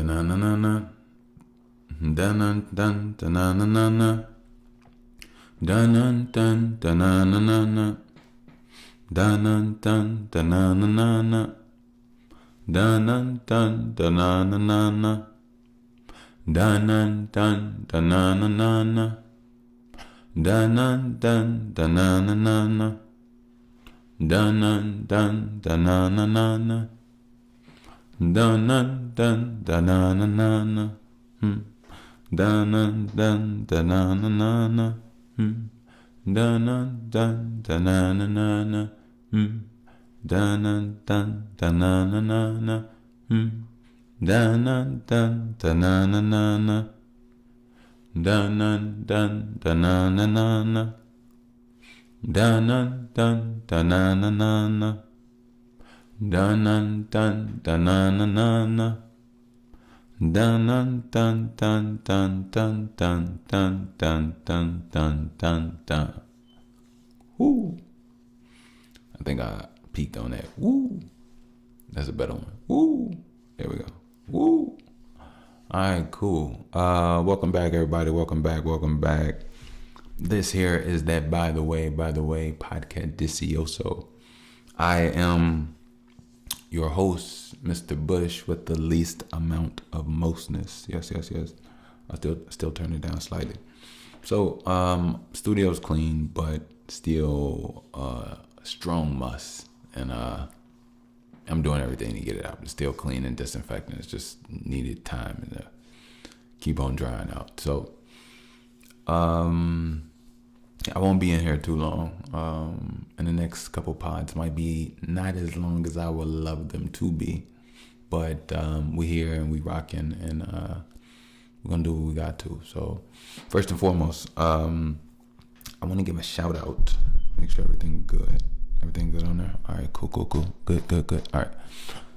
na na na na, dun dun dun na na na na, dun dun dun na na na na, dun dun dun na na na na, dun dun dun na na na na, dun dun dun na na na na, dun dun dun na na na na, dun dun dun na na na na. Dun dun dun dun na na na na, dun dun dun na na na na, dun dun dun na na na na, dun dun dun na na na na, dun dun dun na na na na, dun dun dun na na na na, dun dun dun na na na na. Dun dun dun dun na na na na, dun dun dun dun dun dun dun dun dun dun dun dun. Woo! I think I peaked on that. Woo! That's a better one. Woo! There we go. Woo! All right, cool. Welcome back, everybody. Welcome back. This here is that by the way podcast Delicioso. I am your host, Mr. Bush, with the least amount of mostness. Yes. I still turn it down slightly. So, studio's clean, but still strong must. And I'm doing everything to get it out. It's still clean and disinfecting. It's just needed time and keep on drying out. So, I won't be in here too long. And the next couple pods might be not as long as I would love them to be. But we here and we rocking, and we're going to do what we got to. So first and foremost, I want to give a shout out. Make sure everything good. Everything good on there? All right, cool. Good. All right.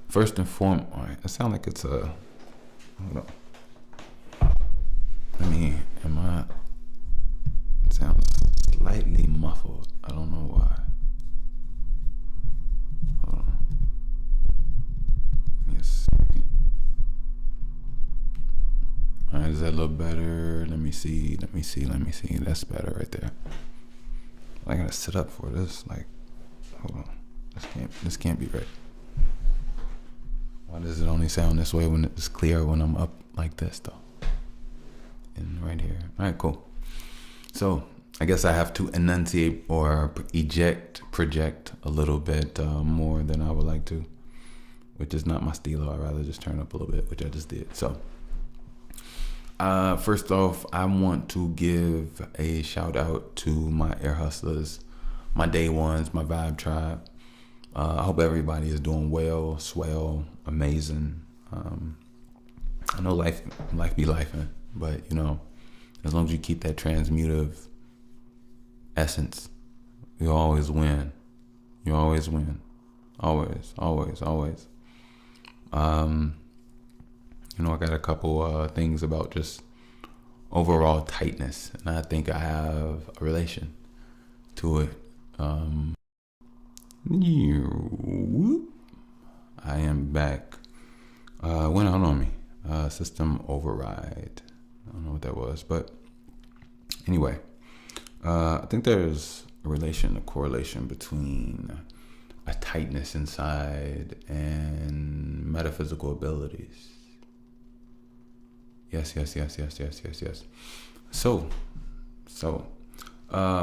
First and foremost, all right. It sounds like it's a... Hold on. It sounds slightly muffled. I don't know why. Hold on. Give me a second. All right, is that a little better? Let me see. That's better right there. I gotta sit up for this. Like, hold on. This can't be right. Why does it only sound this way when it's clear when I'm up like this though? And right here. All right, cool. So I guess I have to enunciate or project a little bit more than I would like to, which is not my stilo. I'd rather just turn up a little bit, which I just did. So first off, I want to give a shout out to my air hustlers, my day ones, my vibe tribe. I hope everybody is doing well, swell, amazing. I know life be lifing, but you know, as long as you keep that transmutive essence, you always win. You always win. Always. You know, I got a couple things about just overall tightness, and I think I have a relation to it. I am back. Went out on me. System override. I don't know what that was, but anyway, I think there's a correlation between a tightness inside and metaphysical abilities. Yes. So,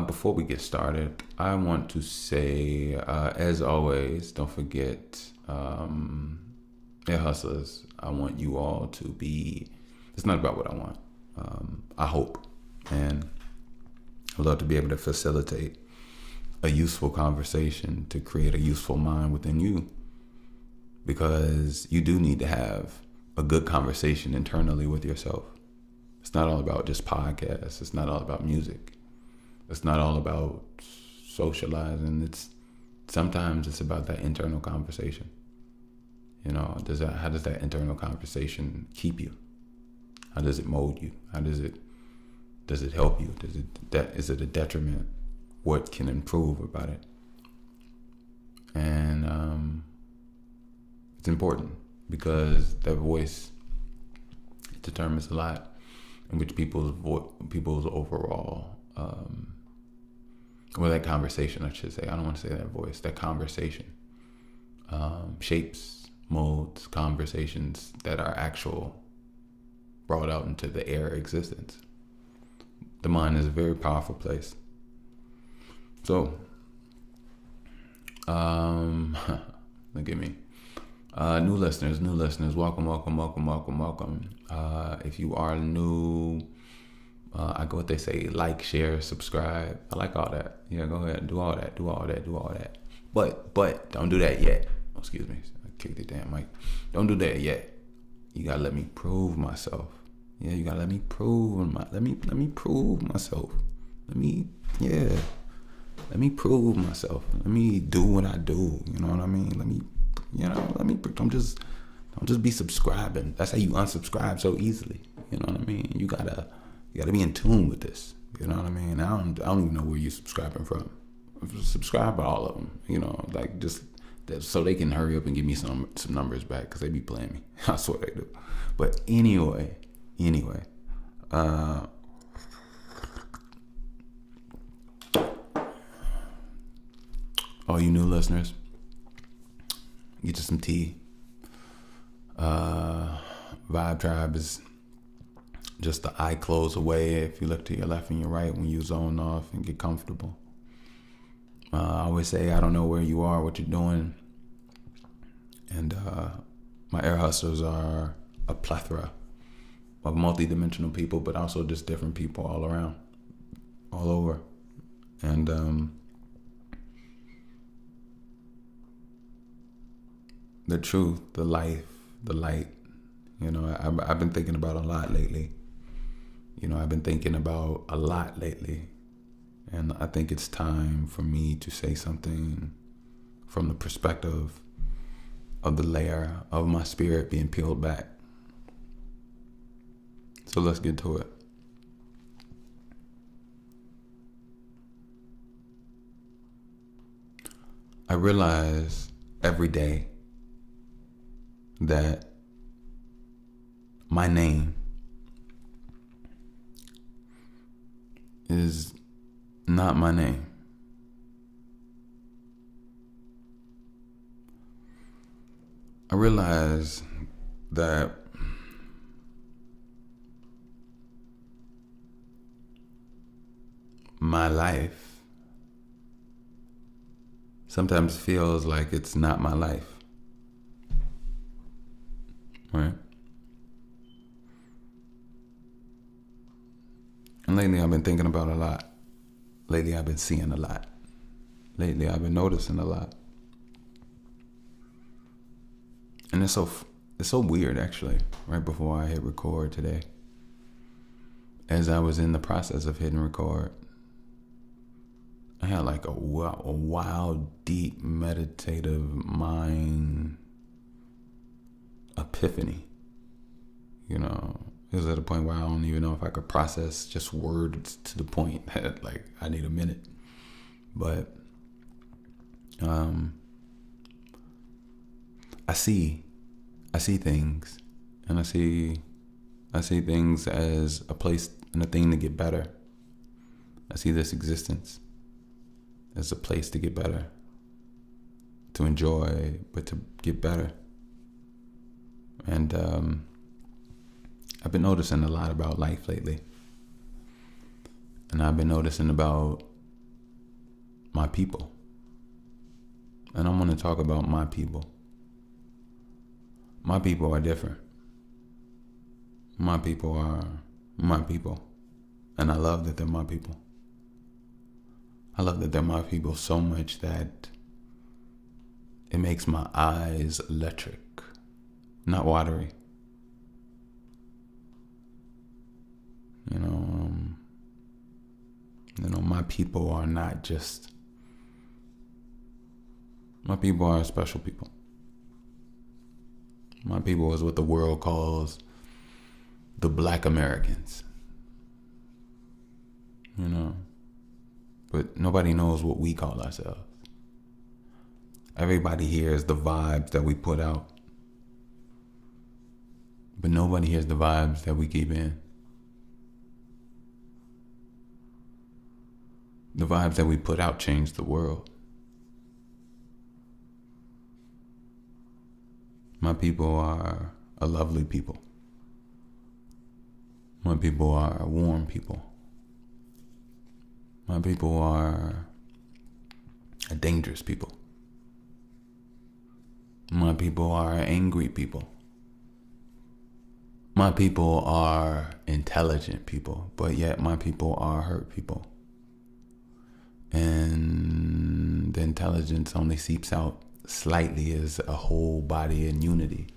before we get started, I want to say, as always, don't forget, air hustlers, I want you all to be, it's not about what I want. I hope, and I'd love to be able to facilitate a useful conversation to create a useful mind within you, because you do need to have a good conversation internally with yourself. It's not all about just podcasts. It's not all about music. It's not all about socializing. Sometimes it's about that internal conversation. You know, how does that internal conversation keep you? How does it mold you? Does it help you? Is it a detriment? What can improve about it? And it's important, because that voice determines a lot in which people's overall, that conversation, I should say. I don't want to say that voice. That conversation shapes, molds conversations that are actual, brought out into the air existence. The mind is a very powerful place. So, look at me. New listeners, welcome. If you are new, I go what they say, like, share, subscribe. I like all that. Yeah, go ahead, do all that. But don't do that yet. Oh, excuse me, I kicked the damn mic. Don't do that yet. You gotta let me prove myself. Yeah, you gotta let me prove myself. Let me prove myself. Let me do what I do. You know what I mean? Don't just be subscribing. That's how you unsubscribe so easily. You know what I mean? You gotta be in tune with this. You know what I mean? I don't even know where you're subscribing from. Subscribe to all of them. You know, like just so they can hurry up and give me some numbers back, because they be playing me. I swear they do. But anyway. All you new listeners, get you some tea. Vibe Tribe is just the eye close away if you look to your left and your right when you zone off and get comfortable. I always say, I don't know where you are, what you're doing. And my air hustlers are a plethora of multidimensional people, but also just different people all around, all over. And the truth, the life, the light. You know, I've been thinking about a lot lately. And I think it's time for me to say something from the perspective of the layer of my spirit being peeled back. So let's get to it. I realize every day that my name is not my name. I realize that my life sometimes feels like it's not my life. Right? And lately I've been thinking about a lot. Lately I've been seeing a lot. Lately I've been noticing a lot. And it's so weird, actually. Right before I hit record today, as I was in the process of hitting record, I had like a wild, deep, meditative mind epiphany. You know, it was at a point where I don't even know if I could process just words to the point that like I need a minute. But I see things, and I see things as a place and a thing to get better. I see this existence as a place to get better, to enjoy, but to get better. And I've been noticing a lot about life lately. And I've been noticing about my people. And I'm going to talk about my people. My people are different. My people are my people. And I love that they're my people. I love that they're my people so much that it makes my eyes electric, not watery. You know, my people are not just, my people are special people. My people is what the world calls the Black Americans. You know, but nobody knows what we call ourselves. Everybody hears the vibes that we put out. but nobody hears the vibes that we keep in. The vibes that we put out change the world. My people are a lovely people. My people are warm people. My people are a dangerous people. My people are angry people. My people are intelligent people, but yet my people are hurt people. And the intelligence only seeps out slightly as a whole body in unity,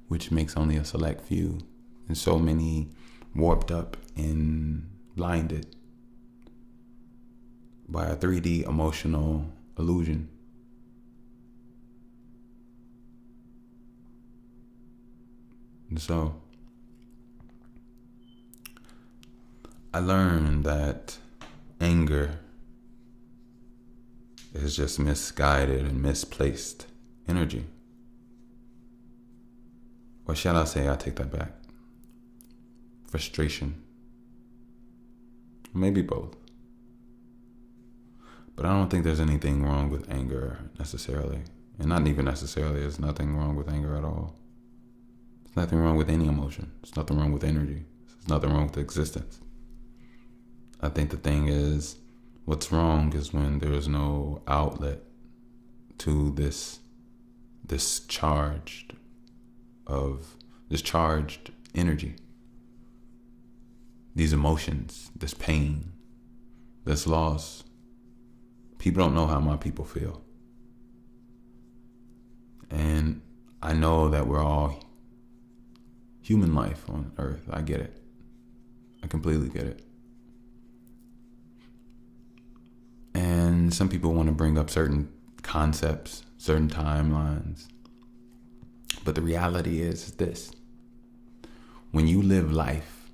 which makes only a select few, and so many warped up and blinded by a 3D emotional illusion. And so I learned that anger is just misguided and misplaced energy. Or shall I say, I take that back. Frustration. Maybe both. But I don't think there's anything wrong with anger necessarily. And not even necessarily, there's nothing wrong with anger at all. There's nothing wrong with any emotion. There's nothing wrong with energy. There's nothing wrong with existence. I think the thing is, what's wrong is when there is no outlet to this charged energy, these emotions, this pain, this loss. People don't know how my people feel. And I know that we're all human life on earth. I get it. I completely get it. And some people want to bring up certain concepts, certain timelines. But the reality is this. When you live life,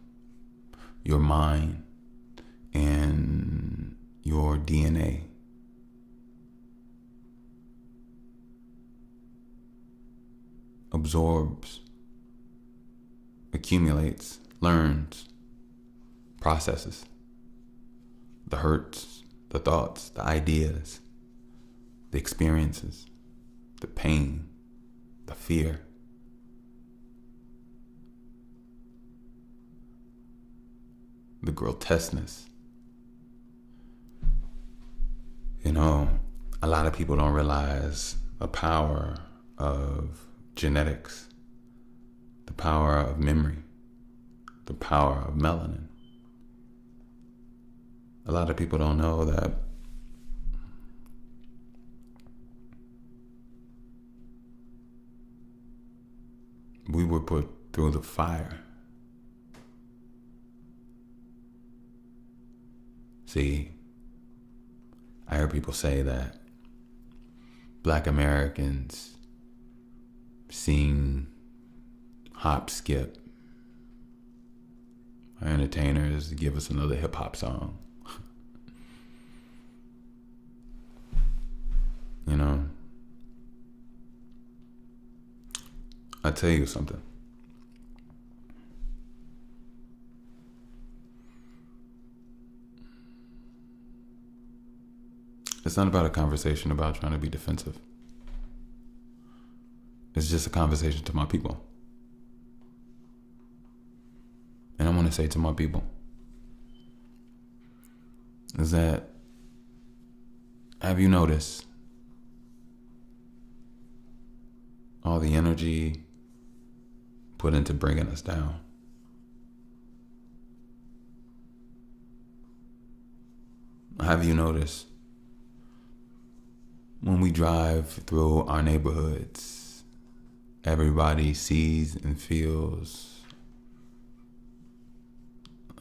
your mind and your DNA absorbs, accumulates, learns, processes the hurts, the thoughts, the ideas, the experiences, the pain, the fear. The grotesqueness. You know, a lot of people don't realize the power of genetics, the power of memory, the power of melanin. A lot of people don't know that we were put through the fire. See, I hear people say that Black Americans sing, hop, skip. Our entertainers give us another hip hop song. You know, I tell you something. It's not about a conversation about trying to be defensive. It's just a conversation to my people. And I want to say to my people is that, have you noticed all the energy put into bringing us down? Have you noticed when we drive through our neighborhoods, everybody sees and feels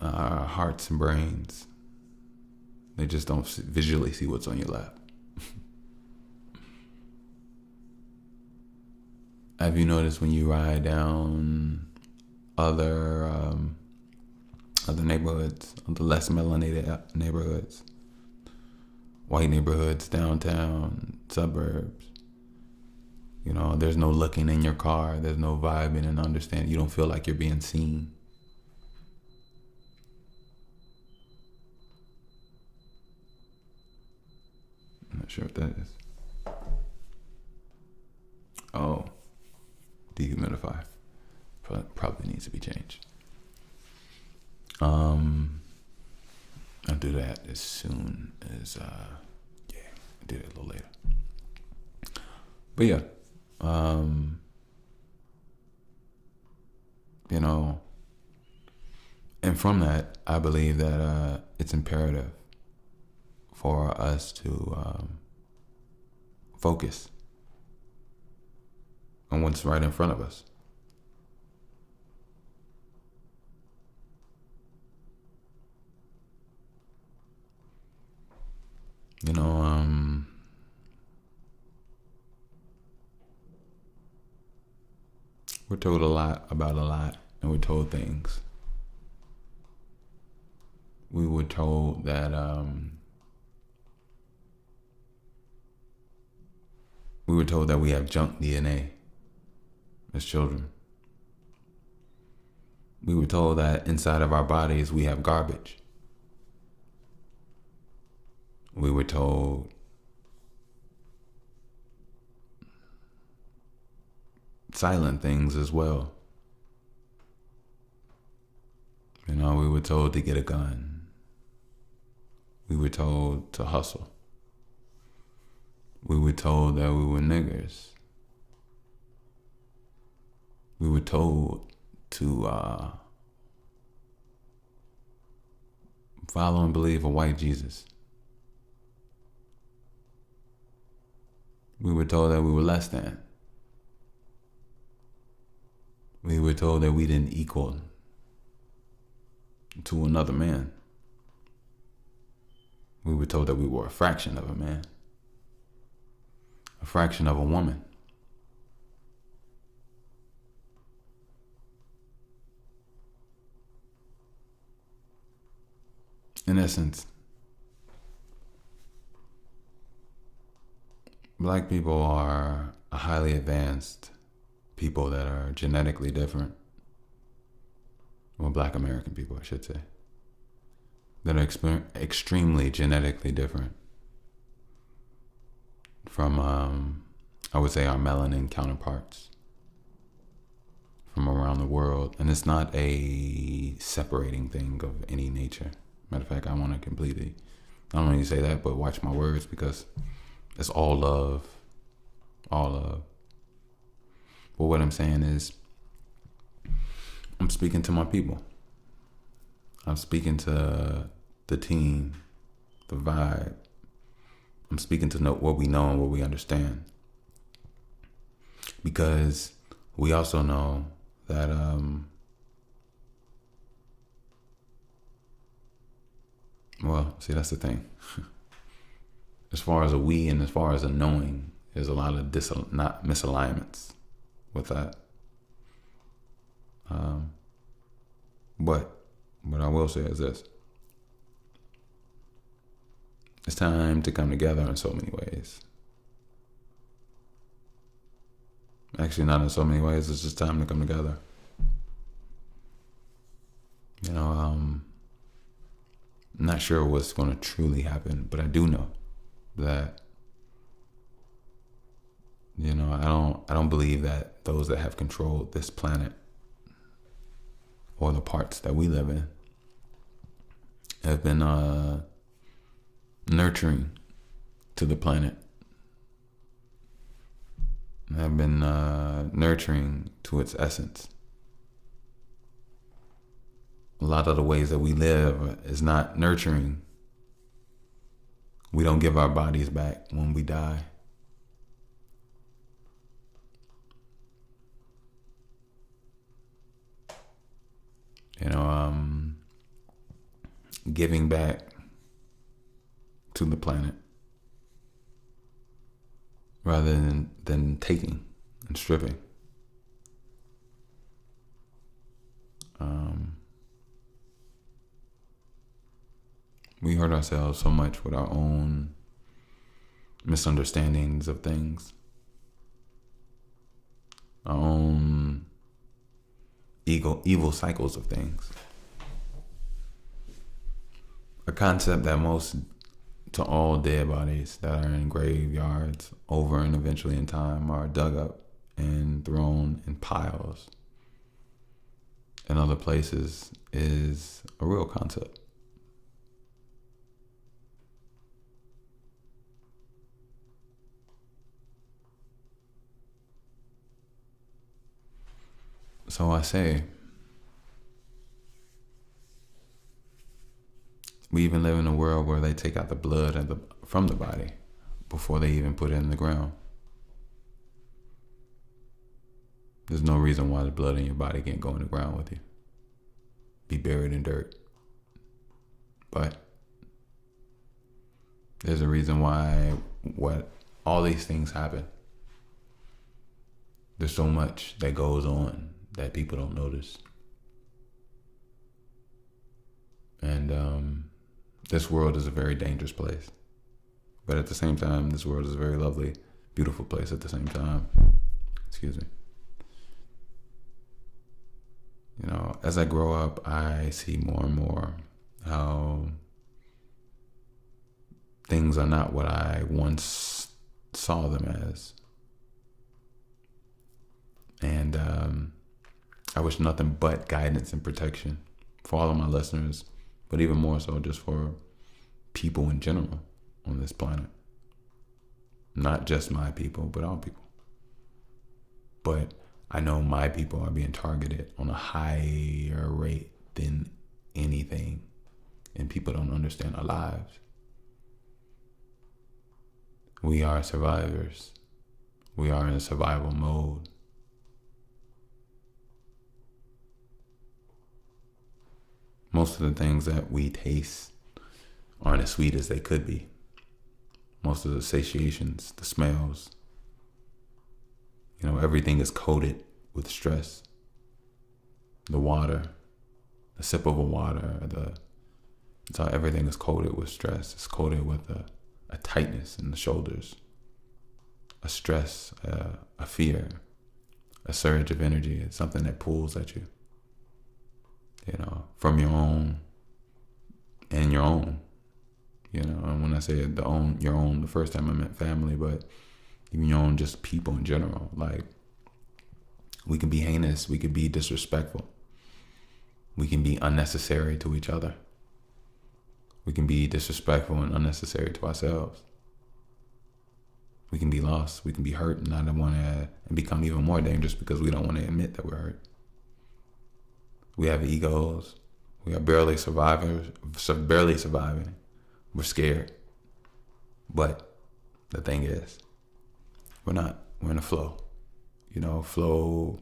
our hearts and brains. They just don't visually see what's on your lap. Have you noticed when you ride down other neighborhoods, the less melanated neighborhoods, white neighborhoods, downtown, suburbs, You know, there's no looking in your car. There's no vibing and understanding. You don't feel like you're being seen. I'm not sure what that is. Oh, dehumidifier. Probably needs to be changed. I'll do that as soon as, yeah, I did it a little later. But yeah, you know, and from that, I believe that it's imperative for us to focus on what's right in front of us. You know, we're told a lot about a lot, and we're told things. We were told that we have junk DNA as children. We were told that inside of our bodies we have garbage. We were told silent things as well. You know, we were told to get a gun. We were told to hustle. We were told that we were niggers. We were told to follow and believe a white Jesus. We were told that we were less than. We were told that we didn't equal to another man. We were told that we were a fraction of a man, a fraction of a woman. In essence, Black people are a highly advanced people that are genetically different. Well, Black American people, I should say. That are extremely genetically different from, I would say, our melanin counterparts from around the world. And it's not a separating thing of any nature. Matter of fact, I want to completely, I don't want to say that, but watch my words, because it's all love. All love. But what I'm saying is, I'm speaking to my people. I'm speaking to the team, the vibe. I'm speaking to know what we know and what we understand. Because we also know that well, see, that's the thing. As far as a we and as far as a knowing, there's a lot of misalignments with that. But what I will say is this. It's time to come together in so many ways. Actually, not in so many ways. It's just time to come together. You know, I'm not sure what's going to truly happen, but I do know that, you know, I don't believe that those that have controlled this planet or the parts that we live in have been nurturing to the planet, have been nurturing to its essence. A lot of the ways that we live is not nurturing. We don't give our bodies back when we die. You know, giving back to the planet rather than taking and stripping. We hurt ourselves so much with our own misunderstandings of things. our own evil cycles of things. A concept that most to all dead bodies that are in graveyards over and eventually in time are dug up and thrown in piles in other places is a real concept. So I say, we even live in a world where they take out the blood from the body before they even put it in the ground. There's no reason why the blood in your body can't go in the ground with you, be buried in dirt. But there's a reason why all these things happen. There's so much that goes on that people don't notice. And this world is a very dangerous place. But at the same time, this world is a very lovely, beautiful place at the same time. Excuse me. You know, as I grow up, I see more and more how things are not what I once saw them as. And I wish nothing but guidance and protection for all of my listeners, but even more so just for people in general on this planet. Not just my people, but all people. But I know my people are being targeted on a higher rate than anything, and people don't understand our lives. We are survivors. We are in survival mode. Most of the things that we taste aren't as sweet as they could be. Most of the satiations, the smells, you know, everything is coated with stress. The water, the sip of a water, everything is coated with stress. It's coated with a tightness in the shoulders, a stress, a fear, a surge of energy. It's something that pulls at you, you know, from your own and your own, you know. And when I say your own, the first time I meant family, but even your own, just people in general. Like, we can be heinous, we can be disrespectful, we can be unnecessary to each other, we can be disrespectful and unnecessary to ourselves. We can be lost, we can be hurt, and become even more dangerous because we don't want to admit that we're hurt. We have egos. We are barely surviving. We're scared. But the thing is, we're not. We're in a flow. You know, flow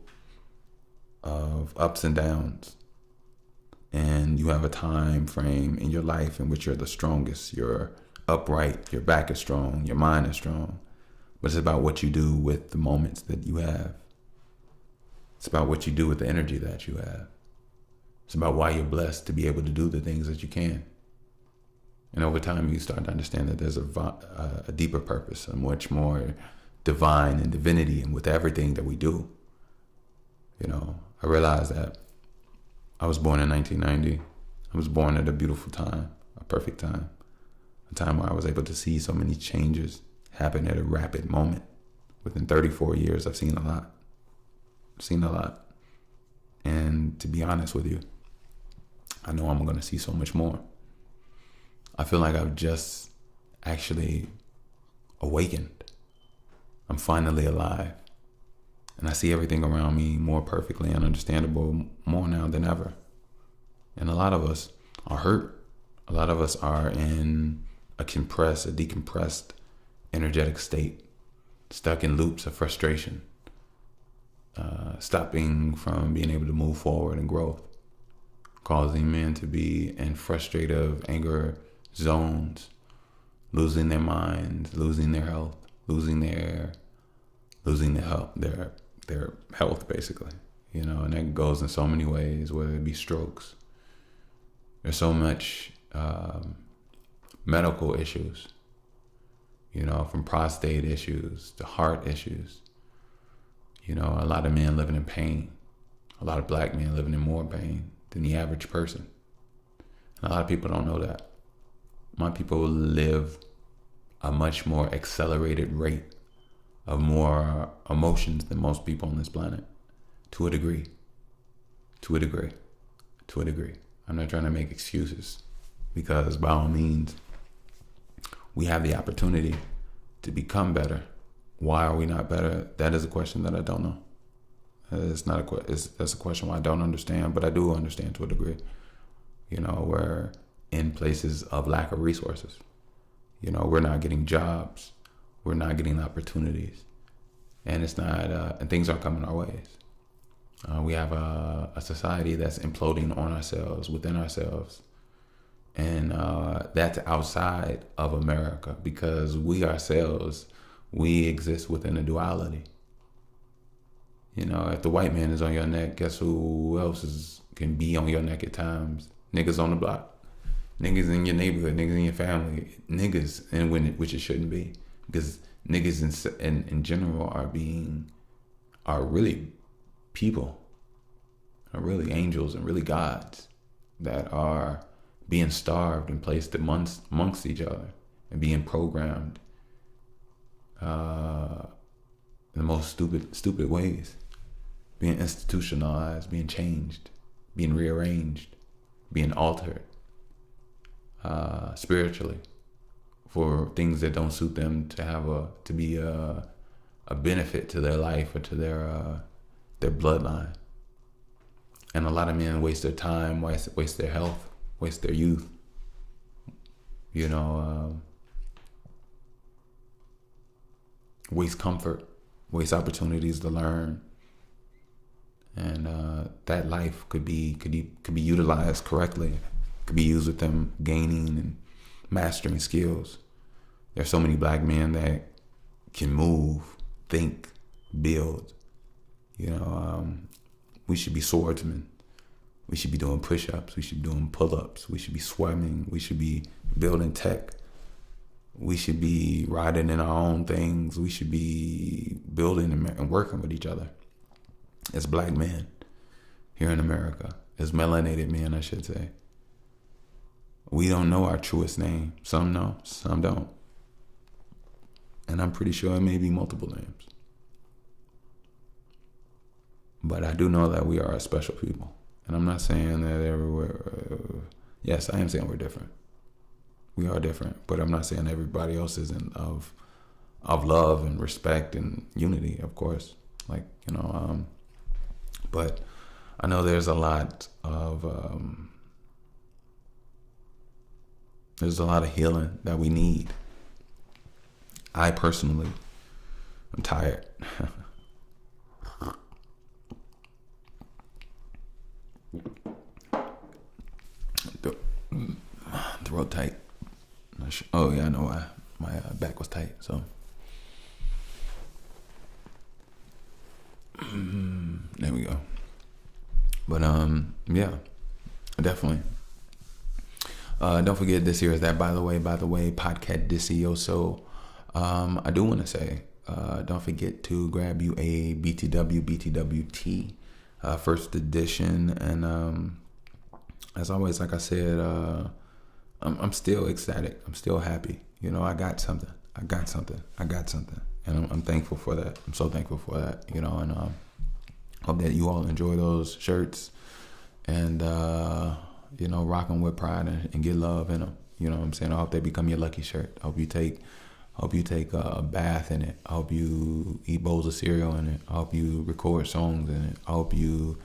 of ups and downs. And you have a time frame in your life in which you're the strongest. You're upright. Your back is strong. Your mind is strong. But it's about what you do with the moments that you have. It's about what you do with the energy that you have. It's about why you're blessed to be able to do the things that you can. And over time, you start to understand that there's a deeper purpose, a much more divine and divinity and with everything that we do. You know, I realized that I was born in 1990. I was born at a beautiful time, a perfect time, a time where I was able to see so many changes happen at a rapid moment. Within 34 years, I've seen a lot. And to be honest with you, I know I'm going to see so much more. I feel like I've just actually awakened. I'm finally alive. And I see everything around me more perfectly and understandable more now than ever. And a lot of us are hurt. A lot of us are in a decompressed, energetic state, stuck in loops of frustration, stopping from being able to move forward and growth, causing men to be in frustrative anger zones, losing their minds, losing their health, losing their health basically, you know. And that goes in so many ways, whether it be strokes. There's so much medical issues, you know, from prostate issues to heart issues. You know, a lot of men living in pain. A lot of black men living in more pain than the average person. And a lot of people don't know that. My people live a much more accelerated rate of more emotions than most people on this planet. To a degree. To a degree. To a degree. I'm not trying to make excuses, because by all means, we have the opportunity to become better. Why are we not better? That is a question that I don't know. It's not that's a question I don't understand, but I do understand to a degree. You know, we're in places of lack of resources. You know, we're not getting jobs, we're not getting opportunities, and it's not, and things aren't coming our ways. We have a society that's imploding on ourselves, within ourselves, and that's outside of America, because we ourselves, we exist within a duality. You know, if the white man is on your neck, guess who else can be on your neck at times? Niggas on the block, niggas in your neighborhood, niggas in your family, niggas, and which it shouldn't be, because niggas in general are really people, are really angels and really gods that are being starved and placed amongst each other and being programmed in the most stupid ways, being institutionalized, being changed, being rearranged, being altered spiritually for things that don't suit them to be a benefit to their life or to their bloodline. And a lot of men waste their time, waste their health, waste their youth. You know, waste comfort, waste opportunities to learn, and that life could be utilized correctly. Could be used with them gaining and mastering skills. There's so many black men that can move, think, build. You know, we should be swordsmen. We should be doing push-ups. We should be doing pull-ups. We should be swimming. We should be building tech. We should be riding in our own things. We should be building and working with each other as black men here in America, as melanated men, I should say. We don't know our truest name. Some know, some don't. And I'm pretty sure it may be multiple names. But I do know that we are a special people. And I'm not saying that everywhere. Yes, I am saying we're different. We are different. But I'm not saying everybody else isn't of love and respect and unity, of course. Like, you know, but I know there's a lot of healing that we need. I personally am tired. Throat tight. Oh yeah, I know why. My back was tight. So there we go. But yeah, definitely. Don't forget, this year is that by the way podcast Delicioso. I do want to say, don't forget to grab you a BTWT first edition, and as always, like I said, I'm still ecstatic. I'm still happy. You know, I got something, and I'm thankful for that. I'm so thankful for that. You know, and hope that you all enjoy those shirts, and you know, rock them with pride and get love in them. You know what I'm saying? I hope they become your lucky shirt. I hope you take a bath in it. I hope you eat bowls of cereal in it. I hope you record songs in it. I hope you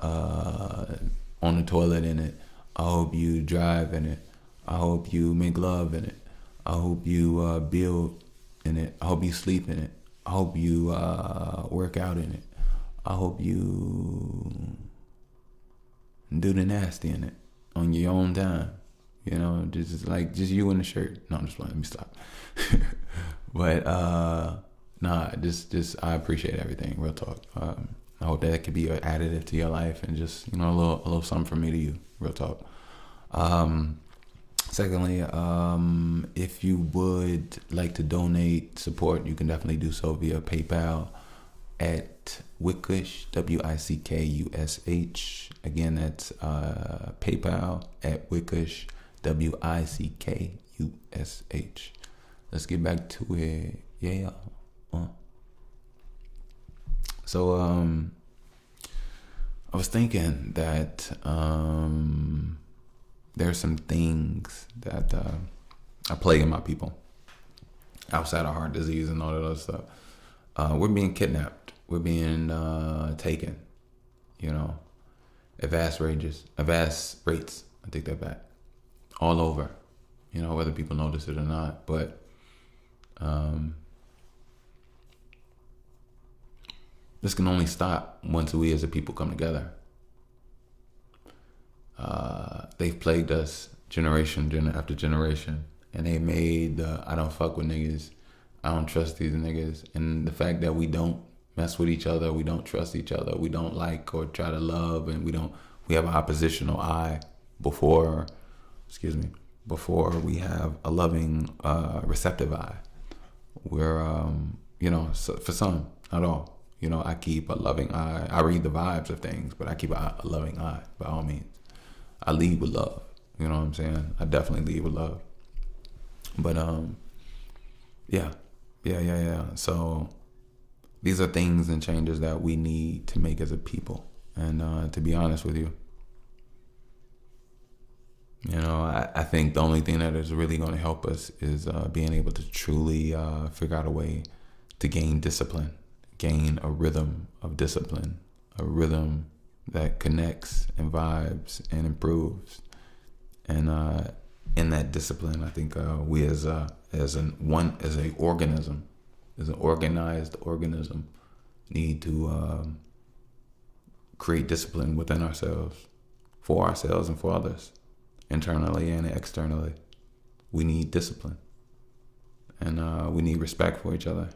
on the toilet in it. I hope you drive in it. I hope you make love in it. I hope you build in it. I hope you sleep in it. I hope you work out in it. I hope you do the nasty in it on your own time. You know, just you in the shirt. No, I'm just playing. Let me stop. But I appreciate everything. Real talk. I hope that could be an additive to your life, and just, you know, a little something from me to you. Real talk. Secondly, if you would like to donate, support, you can definitely do so via PayPal at Wickush, WICKUSH. Again, that's PayPal at Wickush, WICKUSH. Let's get back to it. Yeah. So I was thinking that there's some things that are plaguing my people outside of heart disease and all that other stuff. We're being kidnapped. We're being taken, at vast rates. I take that back. All over, whether people notice it or not. But this can only stop once we as a people come together. They've plagued us generation after generation, and they made I don't fuck with niggas, I don't trust these niggas, and the fact that we don't mess with each other, we don't trust each other, we don't like or try to love, and we have an oppositional eye before we have a loving, receptive eye. We're, so for some, not all. I keep a loving eye. I read the vibes of things, but I keep a loving eye, by all means. I lead with love. You know what I'm saying? I definitely lead with love. But, yeah. So these are things and changes that we need to make as a people. And to be honest with you, I think the only thing that is really going to help us is being able to truly figure out a way to gain discipline, gain a rhythm of discipline, a rhythm that connects and vibes and improves. And in that discipline, I think we as an organism, as an organized organism, need to create discipline within ourselves, for ourselves and for others, internally and externally. We need discipline, and we need respect for each other,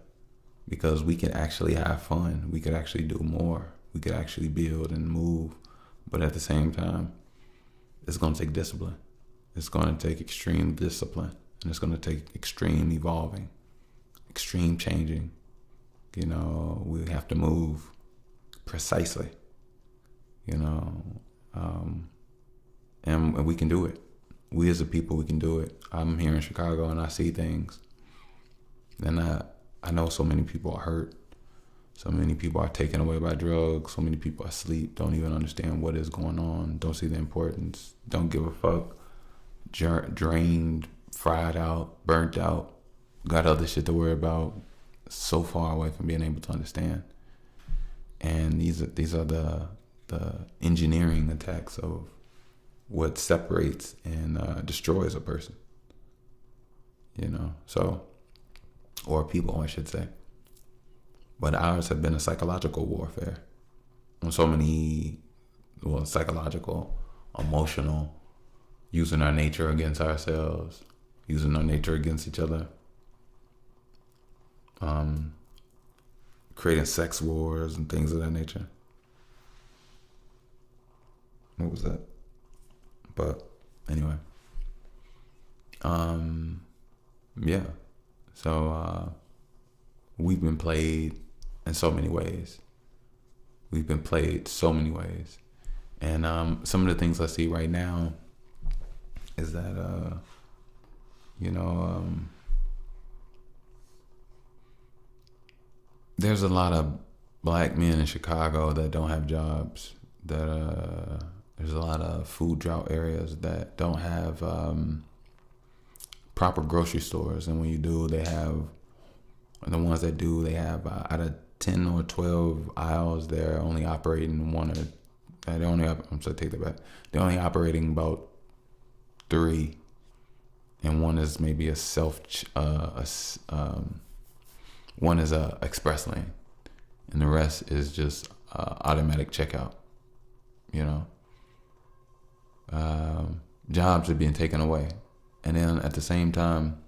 because we can actually have fun. We could actually do more. We could actually build and move. But at the same time, it's going to take discipline. It's going to take extreme discipline. And it's going to take extreme evolving, extreme changing. We have to move precisely, and we can do it. We as a people, we can do it. I'm here in Chicago and I see things. And I know so many people are hurt. So many people are taken away by drugs. So many people are asleep, don't even understand what is going on, don't see the importance, don't give a fuck, drained, fried out, burnt out, got other shit to worry about, so far away from being able to understand. And these are the engineering attacks of what separates and destroys a person. Or people, I should say. But ours have been a psychological warfare on so many, psychological, emotional, using our nature against ourselves, using our nature against each other, creating sex wars and things of that nature. What was that? But anyway, yeah. So we've been played in so many ways. And some of the things I see right now is that, there's a lot of black men in Chicago that don't have jobs, that there's a lot of food drought areas that don't have proper grocery stores. And when you do, they have, the ones that do, they have out of 10 or 12 aisles, they're only operating they're only operating about 3. And one is maybe one is a express lane, and the rest is just automatic checkout. Jobs are being taken away, and then at the same time,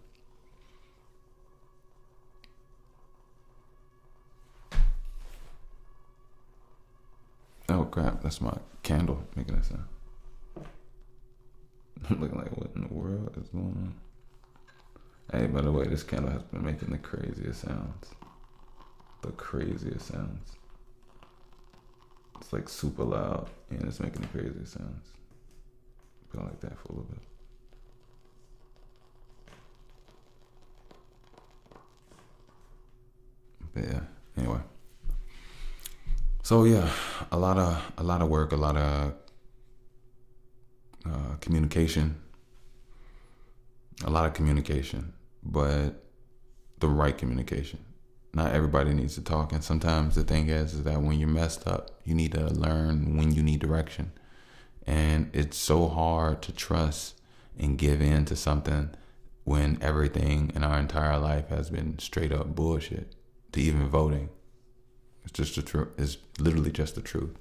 oh crap, that's my candle making that sound. I'm looking like, what in the world is going on? Hey, by the way, this candle has been making the craziest sounds. the craziest sounds. It's like super loud and it's making the craziest sounds. Feel like that for a little bit. But yeah, anyway. So yeah, a lot of work, a lot of communication, but the right communication. Not everybody needs to talk, and sometimes the thing is that when you're messed up, you need to learn when you need direction. And it's so hard to trust and give in to something when everything in our entire life has been straight up bullshit, to even voting. It's just the truth. It's literally just the truth.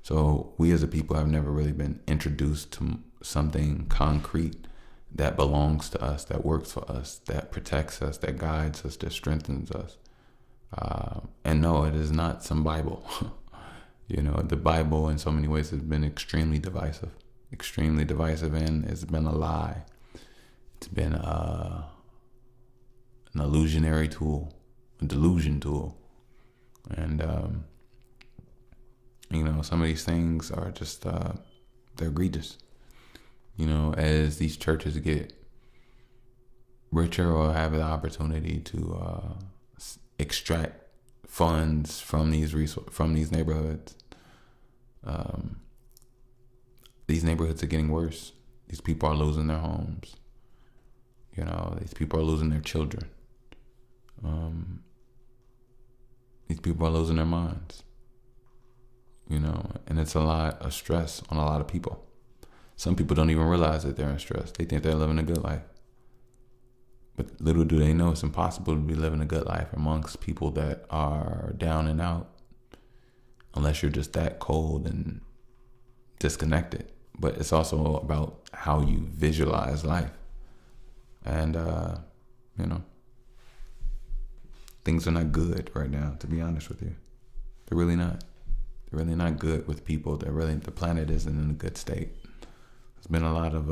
So we as a people have never really been introduced to something concrete that belongs to us, that works for us, that protects us, that guides us, that strengthens us. And no, it is not some Bible. The Bible in so many ways has been extremely divisive, and it's been a lie. It's been an illusionary tool, a delusion tool. And, some of these things are just, they're egregious. As these churches get richer or have the opportunity to extract funds from these neighborhoods, these neighborhoods are getting worse. These people are losing their homes. These people are losing their children. These people are losing their minds. And it's a lot of stress on a lot of people. Some people don't even realize that they're in stress. They think they're living a good life. But little do they know it's impossible to be living a good life amongst people that are down and out, unless you're just that cold and disconnected. But it's also about how you visualize life. And, things are not good right now, to be honest with you. They're really not. They're really not good with people. The planet isn't in a good state. There's been a lot of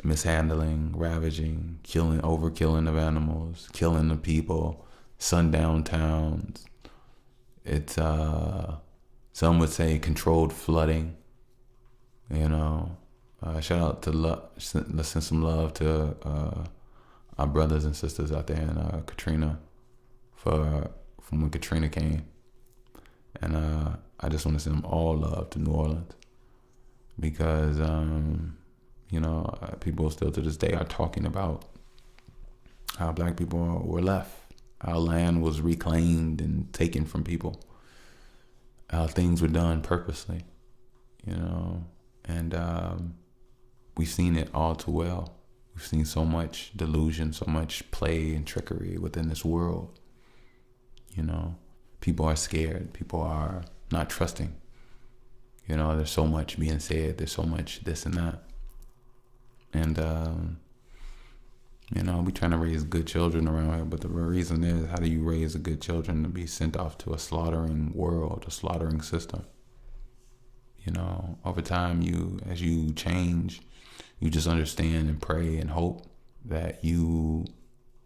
mishandling, ravaging, overkilling of animals, killing of people, sundown towns. It's some would say controlled flooding. Shout out to let's send some love to our brothers and sisters out there in Katrina from when Katrina came. And I just want to send them all love to New Orleans because, people still to this day are talking about how black people were left, how land was reclaimed and taken from people, how things were done purposely, and we've seen it all too well. We've seen so much delusion, so much play and trickery within this world. People are scared. People are not trusting. There's so much being said. There's so much this and that. And, we trying to raise good children around here. But the reason is, how do you raise a good children to be sent off to a slaughtering world, a slaughtering system? Over time, as you change, you just understand and pray and hope that you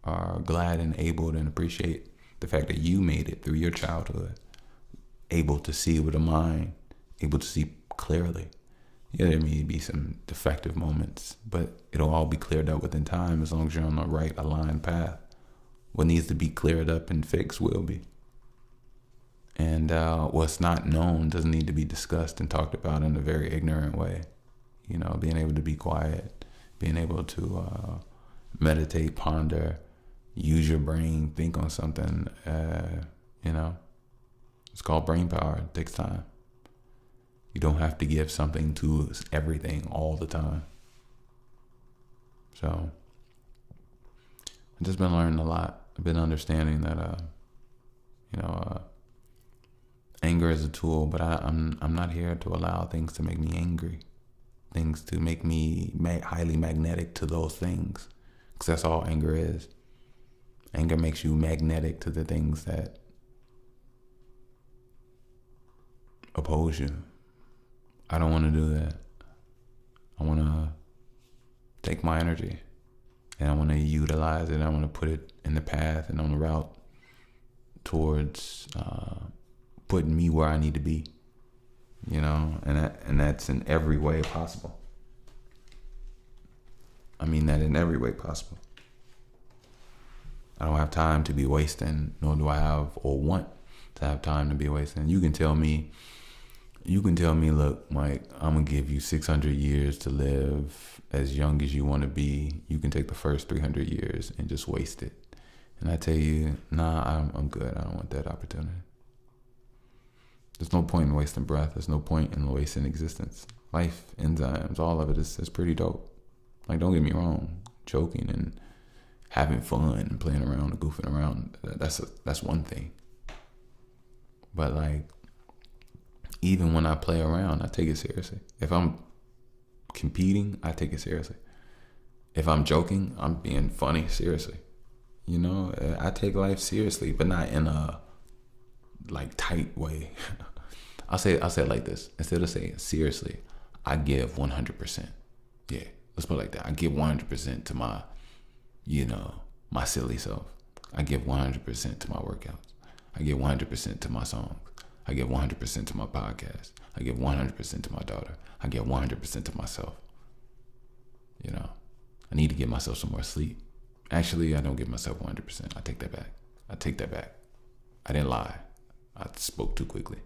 are glad and able and appreciate the fact that you made it through your childhood, able to see with a mind, able to see clearly. Yeah, there may be some defective moments, but it'll all be cleared up within time as long as you're on the right aligned path. What needs to be cleared up and fixed will be. And what's not known doesn't need to be discussed and talked about in a very ignorant way. Being able to be quiet, being able to meditate, ponder, use your brain, think on something, it's called brain power. It takes time. You don't have to give something to everything all the time. So I've just been learning a lot. I've been understanding that, anger is a tool, but I'm not here to allow things to make me angry, things to make me highly magnetic to those things, because that's all anger is. Anger makes you magnetic to the things that oppose you. I don't want to do that. I want to take my energy and I want to utilize it. I want to put it in the path and on the route towards putting me where I need to be, you know, and that's in every way possible. I mean that in every way possible. I don't have time to be wasting, nor do I have or want to have time to be wasting. You can tell me, look, Mike, I'm going to give you 600 years to live as young as you want to be. You can take the first 300 years and just waste it. And I tell you, nah, I'm good. I don't want that opportunity. There's no point in wasting breath. There's no point in wasting existence. Life, enzymes, all of it is pretty dope. Like, don't get me wrong, joking and having fun and playing around and goofing around, that's one thing. But like, even when I play around, I take it seriously. If I'm competing, I take it seriously. If I'm joking, I'm being funny, seriously. You know, I take life seriously, but not in a like tight way. I'll say it like this. Instead of saying seriously, I give 100%. Yeah, let's put it like that. I give 100% to my, you know, my silly self. I give 100% to my workouts. I give 100% to my songs. I give 100% to my podcast. I give 100% to my daughter. I give 100% to myself. You know, I need to give myself some more sleep. Actually, I don't give myself 100%. I take that back. I didn't lie. I spoke too quickly.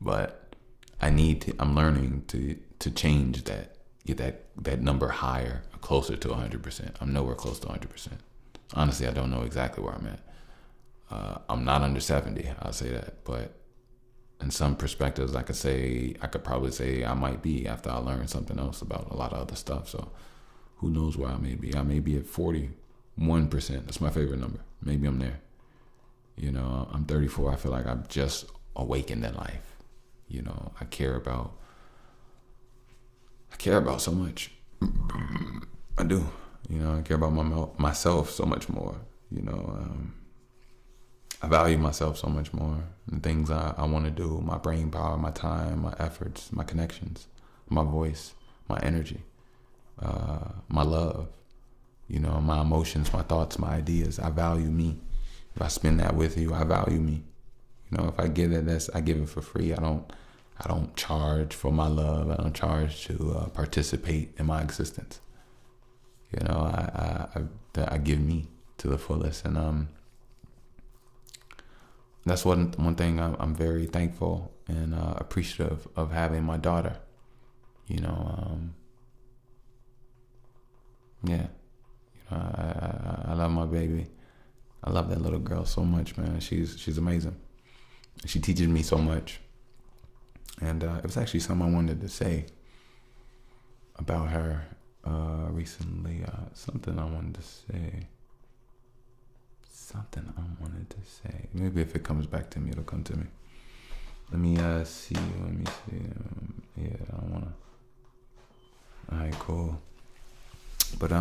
But I'm learning to change that, get that number higher, closer to 100%. I'm nowhere close to 100%. Honestly, I don't know exactly where I'm at. I'm not under 70, I'll say that. But in some perspectives, I could probably say I might be after I learn something else about a lot of other stuff. So who knows where I may be. I may be at 41%. That's my favorite number. Maybe I'm there. You know, I'm 34. I feel like I'm just awakened in life. You know, I care about so much. I do. You know, I care about myself so much more. You know, I value myself so much more. The things I want to do, my brain power, my time, my efforts, my connections, my voice, my energy, my love, you know, my emotions, my thoughts, my ideas. I value me. If I spend that with you, I value me. You know, if I give it, I give it for free. I don't charge for my love. I don't charge to participate in my existence. You know, I give me to the fullest, and that's one thing I'm very thankful and appreciative of having my daughter. You know, yeah, you know, I love my baby. I love that little girl so much, man. She's amazing. She teaches me so much. And it was actually something I wanted to say about her recently. Something I wanted to say. Maybe if it comes back to me, it'll come to me. Let me see. Yeah, I don't want to. All right, cool. But,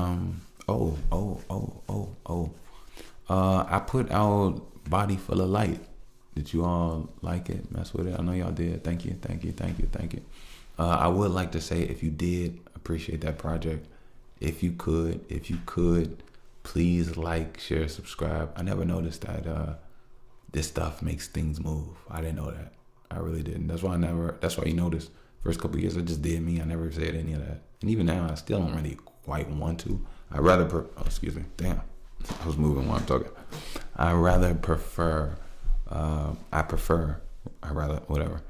I put out Body Full of Light. Did you all like it? Mess with it? I know y'all did. Thank you. I would like to say, if you did, appreciate that project. If you could, please like, share, subscribe. I never noticed that this stuff makes things move. I didn't know that. I really didn't. That's why you noticed. First couple of years, I just did me. I never said any of that. And even now, I still don't really quite want to. I'd rather, excuse me. Damn. I was moving while I'm talking. Whatever.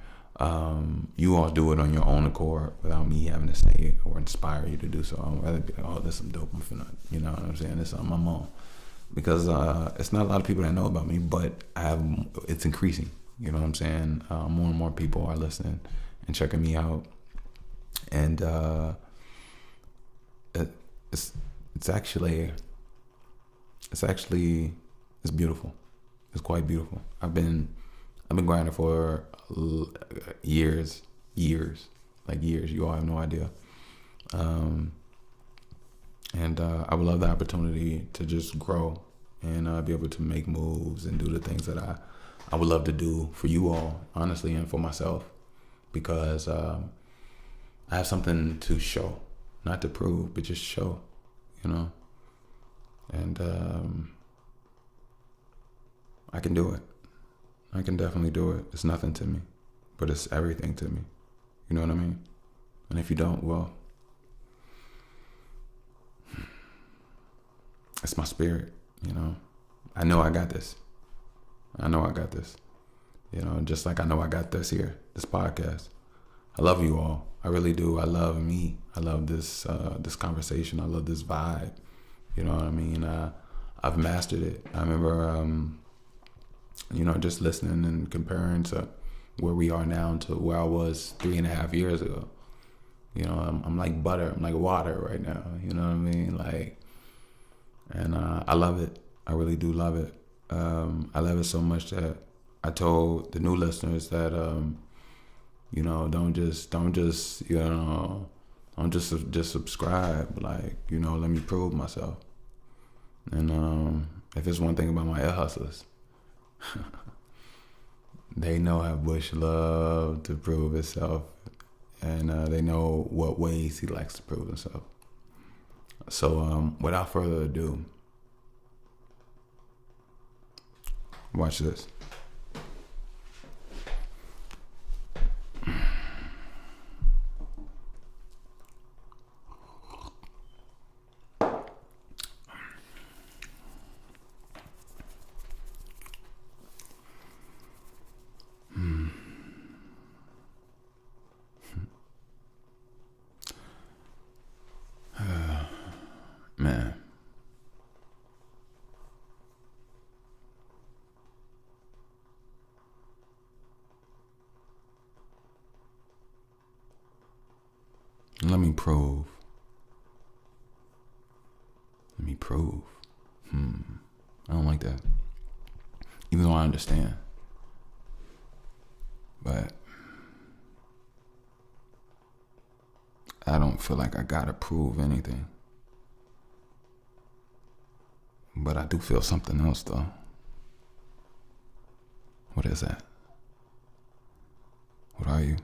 You all do it on your own accord without me having to say it or inspire you to do so. I'd rather be like, oh, this is dope. I'm finna, you know what I'm saying? This is on my mom. Because it's not a lot of people that know about me, but it's increasing. You know what I'm saying? More and more people are listening and checking me out. And it's beautiful. It's quite beautiful. I've been grinding for years. You all have no idea. And I would love the opportunity to just grow and be able to make moves and do the things that I would love to do for you all, honestly, and for myself, because I have something to show, not to prove, but just show, you know. And I can do it. I can definitely do it. It's nothing to me, but it's everything to me. You know what I mean? And if you don't, well, it's my spirit, you know. I know I got this. I know I got this. You know, just like I know I got this here, this podcast. I love you all. I really do. I love me. I love this this conversation. I love this vibe. You know what I mean? I've mastered it. I remember, you know, just listening and comparing to where we are now to where I was 3.5 years ago. You know, I'm like butter. I'm like water right now. You know what I mean? Like, and I love it. I really do love it. I love it so much that I told the new listeners that, you know, don't just, you know, don't just subscribe. Like, you know, let me prove myself. And if it's one thing about my ear hustlers, they know how Bush love to prove itself, and they know what ways he likes to prove himself. So without further ado, watch this. Man. Let me prove. Let me prove. I don't like that. Even though I understand. But I don't feel like I gotta prove anything. But I do feel something else though. What is that? What are you?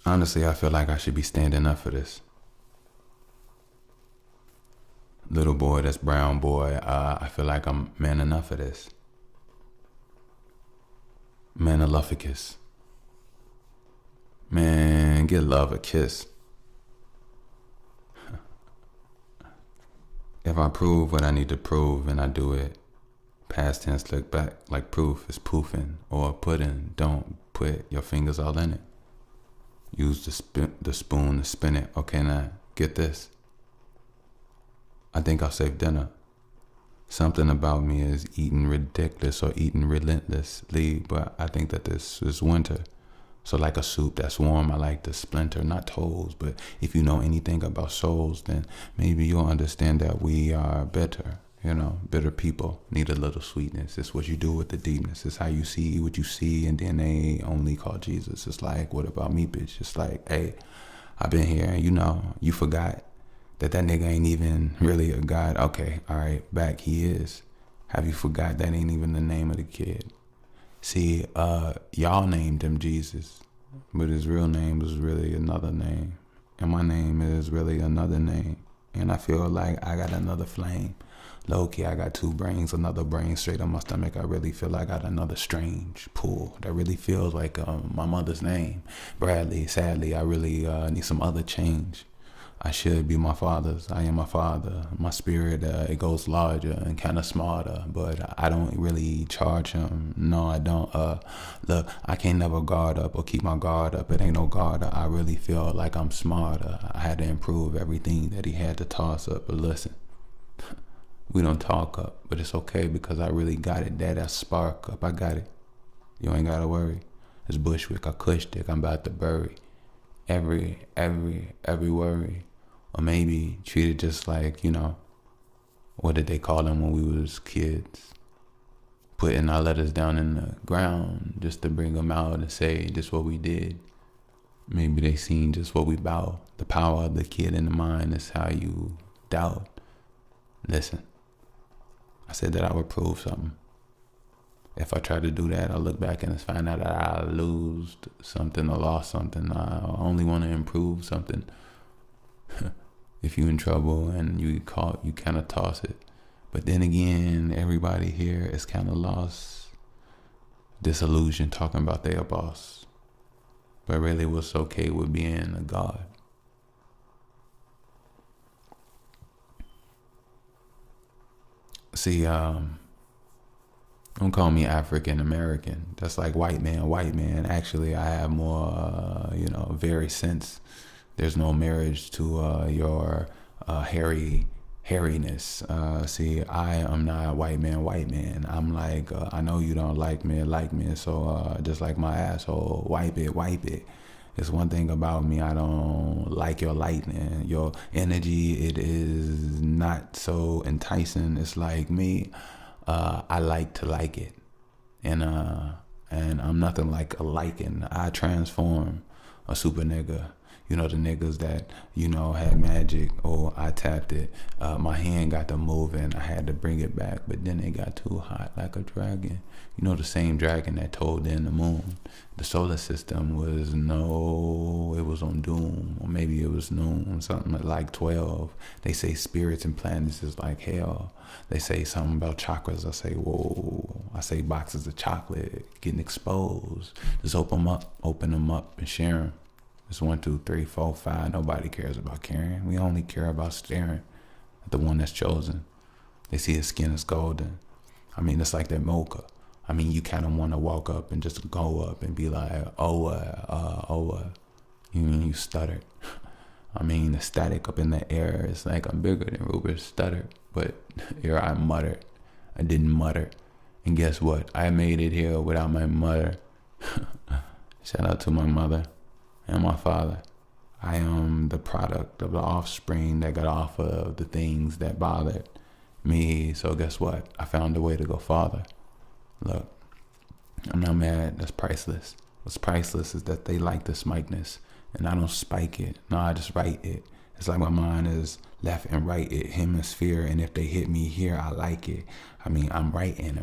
Honestly, I feel like I should be standing up for this. Little boy, that's brown boy, I feel like I'm man enough for this. Manilophicus. Man, get love a kiss. If I prove what I need to prove and I do it, past tense look back like proof is poofing or pudding. Don't put your fingers all in it. Use the spoon to spin it. Okay, now get this. I think I'll save dinner. Something about me is eating ridiculous or eating relentlessly, but I think that this is winter. So like a soup that's warm, I like to splinter, not toes, but if you know anything about souls, then maybe you'll understand that we are bitter. You know, bitter people need a little sweetness. It's what you do with the deepness. It's how you see what you see, and then they only call Jesus. It's like, what about me, bitch? It's like, hey, I've been here, and you know, you forgot that nigga ain't even really a God. Okay, all right, back he is. Have you forgot that ain't even the name of the kid? See, y'all named him Jesus, but his real name was really another name. And my name is really another name. And I feel like I got another flame. Low-key, I got 2 brains, another brain straight on my stomach. I really feel like I got another strange pull that really feels like my mother's name. Bradley, sadly, I really need some other change. I should be my father's. I am my father. My spirit, it goes larger and kind of smarter, but I don't really charge him. No, I don't. Look, I can't never guard up or keep my guard up. It ain't no guard up. I really feel like I'm smarter. I had to improve everything that he had to toss up. But listen, we don't talk up, but it's okay because I really got it. That spark up, I got it. You ain't gotta worry. It's Bushwick, I cushed it. I'm about to bury every worry. Or maybe treat it just like, you know, what did they call them when we was kids? Putting our letters down in the ground just to bring them out and say just what we did. Maybe they seen just what we bout. The power of the kid in the mind is how you doubt. Listen, I said that I would prove something. If I try to do that, I look back and find out that I lose something or lost something. I only want to improve something. If you're in trouble and you get caught, you kind of toss it. But then again, everybody here is kind of lost, disillusioned, talking about their boss. But really, what's okay with being a god? See, don't call me African American. That's like white man. Actually, I have more, very sense. There's no marriage to your hairiness. See, I am not a white man. I'm like, I know you don't like me, so just like my asshole, wipe it. It's one thing about me, I don't like your lightning, your energy. It is not so enticing. It's like me. I like to like it, and I'm nothing like a liking. I transform a super nigga. The niggas that had magic. Oh, I tapped it. My hand got to moving. I had to bring it back, but then it got too hot like a dragon. The same dragon that told in the moon. The solar system was it was on doom, or maybe it was noon, something like 12. They say spirits and planets is like hell. They say something about chakras. I say, whoa. I say boxes of chocolate getting exposed. Just open them up and share them. It's 1, 2, 3, 4, 5. Nobody cares about caring. We only care about staring at the one that's chosen. They see his skin is golden. It's like that mocha. You kind of want to walk up and just go up and be like, you stuttered. The static up in the air is like I'm bigger than Rupert's stutter. But here I muttered. I didn't mutter. And guess what? I made it here without my mother. Shout out to my mother and my father. I am the product of the offspring that got off of the things that bothered me. So guess what? I found a way to go farther. Look, I'm not mad. That's priceless. What's priceless is that they like this smikeness, and I don't spike it. No, I just write it. It's like my mind is left and right hemisphere, and if they hit me here, I like it. I'm writing.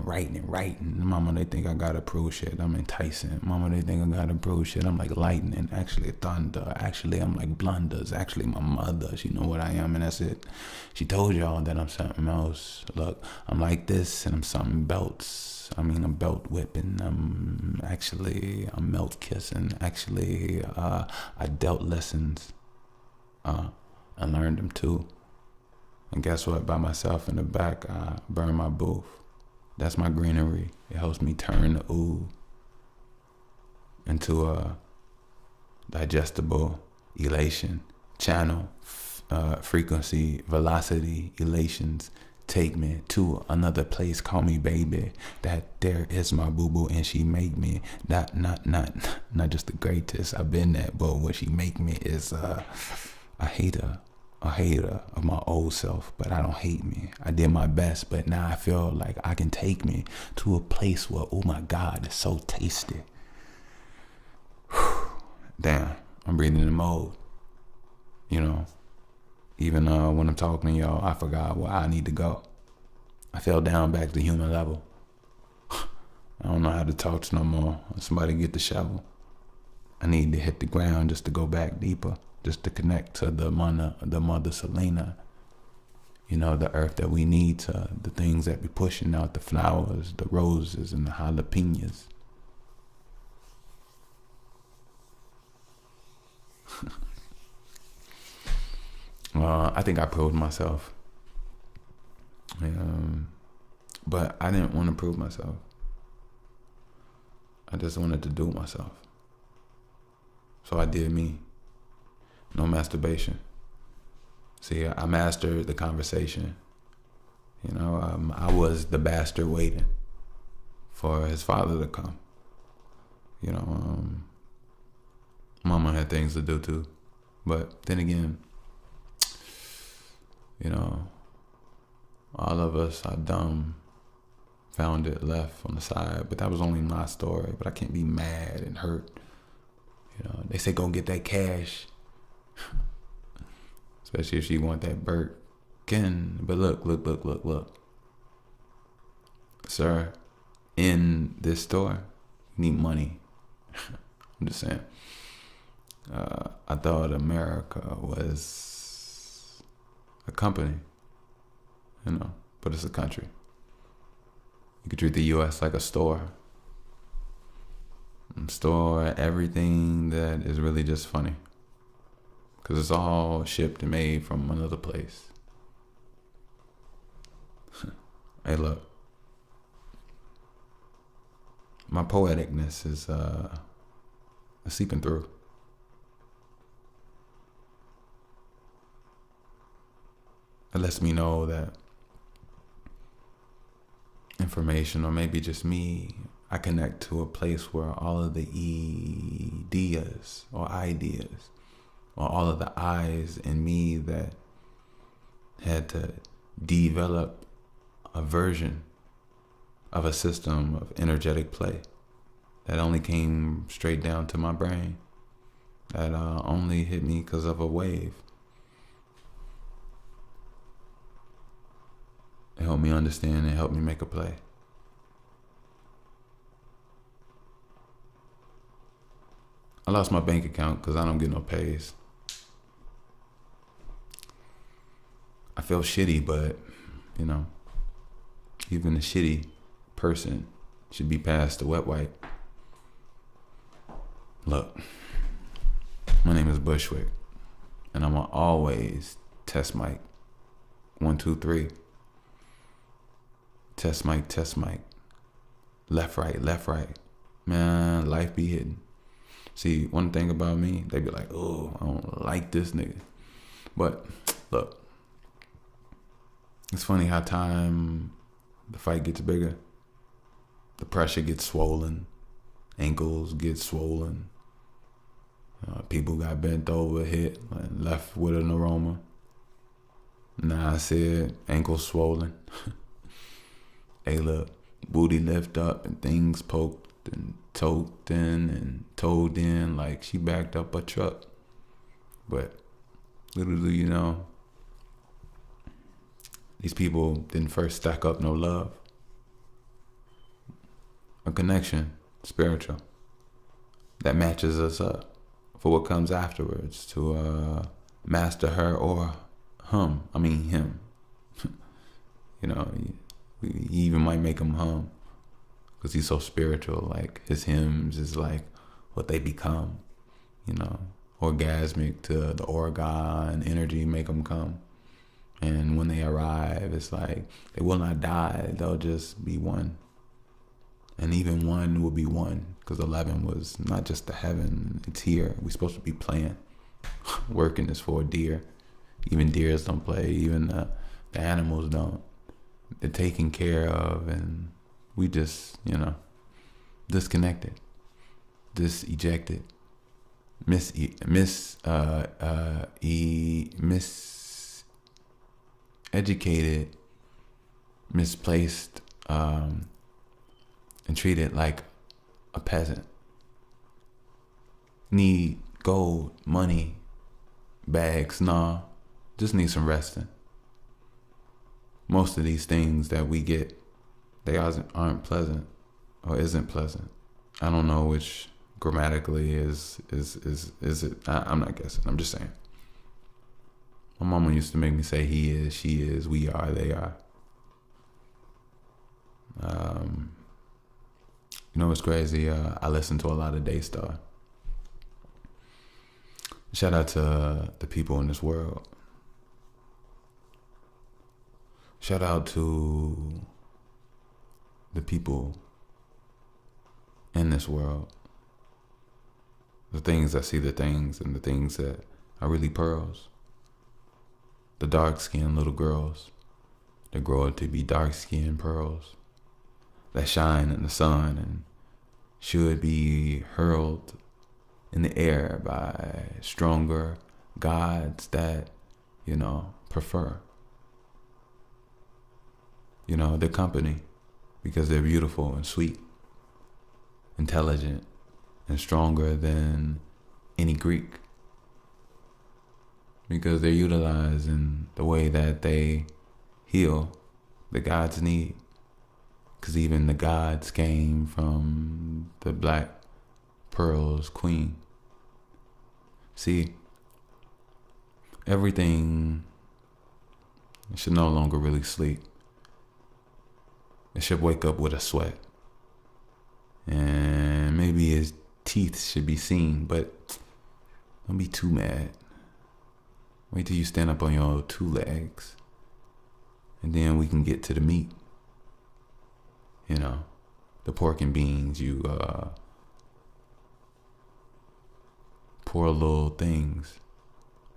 Mama, they think I gotta prove shit. I'm enticing. Mama, they think I gotta prove shit. I'm like lightning, actually thunder. Actually, I'm like blunders. Actually, my mother, she know what I am, and that's it. She told y'all that I'm something else. Look, I'm like this, and I'm something belts. I'm belt whipping. I'm melt kissing. Actually, I dealt lessons. I learned them too. And guess what? By myself in the back, I burn my booth. That's my greenery. It helps me turn the ooh into a digestible elation channel, frequency, velocity, elations. Take me to another place, call me baby. That there is my boo-boo, and she make me not just the greatest. I've been that, but what she make me is a hater of my old self, but I don't hate me. I did my best, but now I feel like I can take me to a place where, oh my God, it's so tasty. Damn, I'm breathing in mode. Even when I'm talking to y'all, I forgot where I need to go. I fell down back to human level. I don't know how to talk no more. Somebody get the shovel. I need to hit the ground just to go back deeper, just to connect to the mother Selena. The earth that we need to, the things that be pushing out, the flowers, the roses, and the jalapenos. I think I proved myself. But I didn't want to prove myself. I just wanted to do myself. So I did me. No masturbation. See, I mastered the conversation. I was the bastard waiting for his father to come. Mama had things to do too. But then again, all of us are dumb, found it, left on the side. But that was only my story. But I can't be mad and hurt. They say go get that cash. Especially if she want that Birkin. But look. sir, in this store, you need money. I'm just saying. I thought America was a company, but it's a country. You could treat the U.S. like a store. And store everything that is really just funny. Because it's all shipped and made from another place. Hey, look. My poeticness is seeping through. It lets me know that information, or maybe just me, I connect to a place where all of the ideas, or all of the I's in me that had to develop a version of a system of energetic play that only came straight down to my brain, that only hit me because of a wave. It helped me understand and helped me make a play. I lost my bank account because I don't get no pays. I feel shitty, but, even a shitty person should be past the wet wipe. Look, my name is Bushwick, and I'm gonna always test mic. 1, 2, 3. Test mic. Left, right. Man, life be hidden. See, one thing about me, they be like, oh, I don't like this nigga. But look, it's funny how the fight gets bigger. The pressure gets swollen. Ankles get swollen. People got bent over, hit, and left with an aroma. Nah, I said ankles swollen. Hey, look, booty lift up and things poked and toked in and towed in like she backed up a truck. But little do you know, these people didn't first stack up no love. A connection, spiritual, that matches us up for what comes afterwards to master her or him. We even might make him hum because he's so spiritual. Like his hymns is like what they become, orgasmic to the organ energy make them come. And when they arrive, it's like they will not die. They'll just be one. And even one will be one because 11 was not just the heaven. It's here. We're supposed to be playing. Working is for a deer. Even deers don't play. Even the animals don't. They're taken care of, and we just, disconnected, ejected, miseducated, misplaced, and treated like a peasant. Need gold, money, bags, nah, just need some resting. Most of these things that we get, they aren't pleasant or isn't pleasant. I don't know which grammatically is it. I'm not guessing. I'm just saying. My mama used to make me say he is, she is, we are, they are. It's crazy. I listen to a lot of Daystar. Shout out to the people in this world. Shout out to the people in this world. The things that see the things and the things that are really pearls. The dark-skinned little girls that grow up to be dark-skinned pearls that shine in the sun and should be hurled in the air by stronger gods that, prefer. Their company because they're beautiful and sweet, intelligent, and stronger than any Greek. Because they're utilized in the way that they heal the gods' need. Because because even the gods came from the Black Pearl's queen. See, everything should no longer really sleep. It should wake up with a sweat. And maybe his teeth should be seen, but don't be too mad. Wait till you stand up on your 2 legs. And then we can get to the meat. You know, the pork and beans, you poor little things.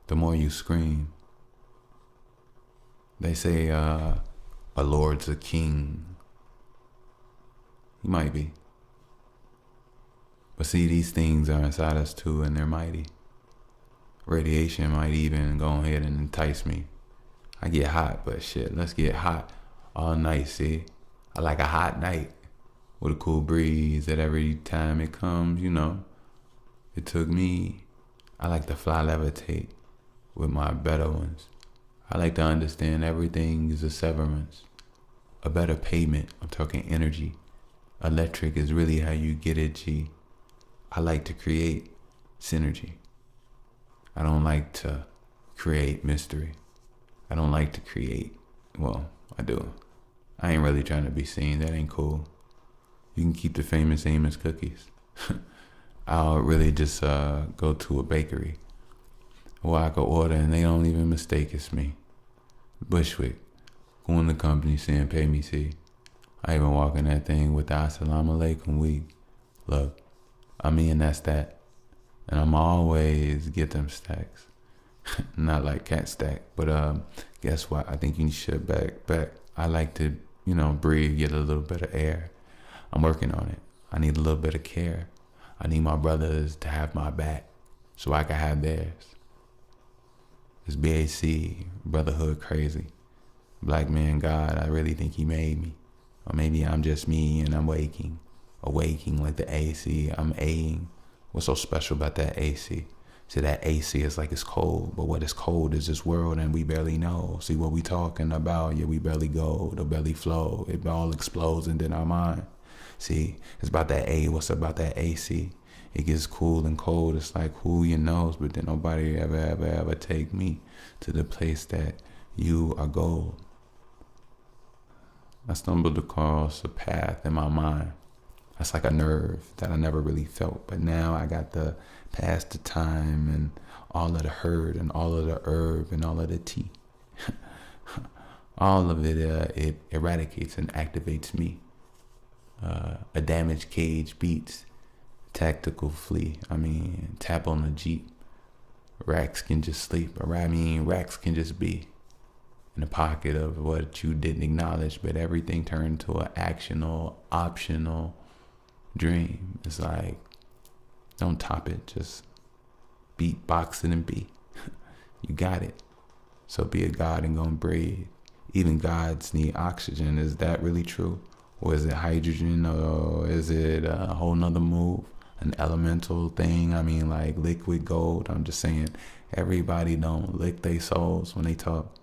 The more you scream. They say a lord's a king. He might be. But see, these things are inside us too, and they're mighty. Radiation might even go ahead and entice me. I get hot, but shit, let's get hot all night, see? I like a hot night with a cool breeze that every time it comes, you know. It took me, I like to fly levitate with my better ones. I like to understand everything is a severance, a better payment. I'm talking energy. Electric is really how you get it, G. I like to create synergy. I don't like to create mystery. I don't like to create, well, I do. I ain't really trying to be seen. That ain't cool. You can keep the famous Amos cookies. I'll really just go to a bakery where I could order and they don't even mistake it's me. Bushwick, going to the company saying, pay me, see. I even walk in that thing with the Assalamu Alaikum week. Look, I mean, that's that. And I'm always get them stacks. Not like cat stack, but guess what? I think you should back. I like to, you know, breathe, get a little bit of air. I'm working on it. I need a little bit of care. I need my brothers to have my back so I can have theirs. It's BAC, brotherhood crazy. Black man God, I really think he made me. Or maybe I'm just me and I'm awaking like the AC. I'm A-ing. What's so special about that AC? See, that AC is like it's cold, but what is cold is this world and we barely know. See what we talking about? Yeah, we barely go, the belly flow. It all explodes and then our mind. See, it's about that A. What's about that AC? It gets cool and cold. It's like who you knows, but then nobody ever take me to the place that you are gold. I stumbled across a path in my mind. That's like a nerve that I never really felt. But now I got the past the time and all of the herd and all of the herb and all of the tea. All of it, it eradicates and activates me. A damaged cage beats. Tactical flee. I mean, tap on the Jeep. Racks can just sleep. Or I mean, racks can just be in the pocket of what you didn't acknowledge, but everything turned to an actional, optional dream. It's like, don't top it. Just beatbox it and be. You got it. So be a god and go and breathe. Even gods need oxygen. Is that really true? Or is it hydrogen? Or is it a whole nother move? An elemental thing? I mean, like liquid gold. I'm just saying, everybody don't lick their souls when they talk.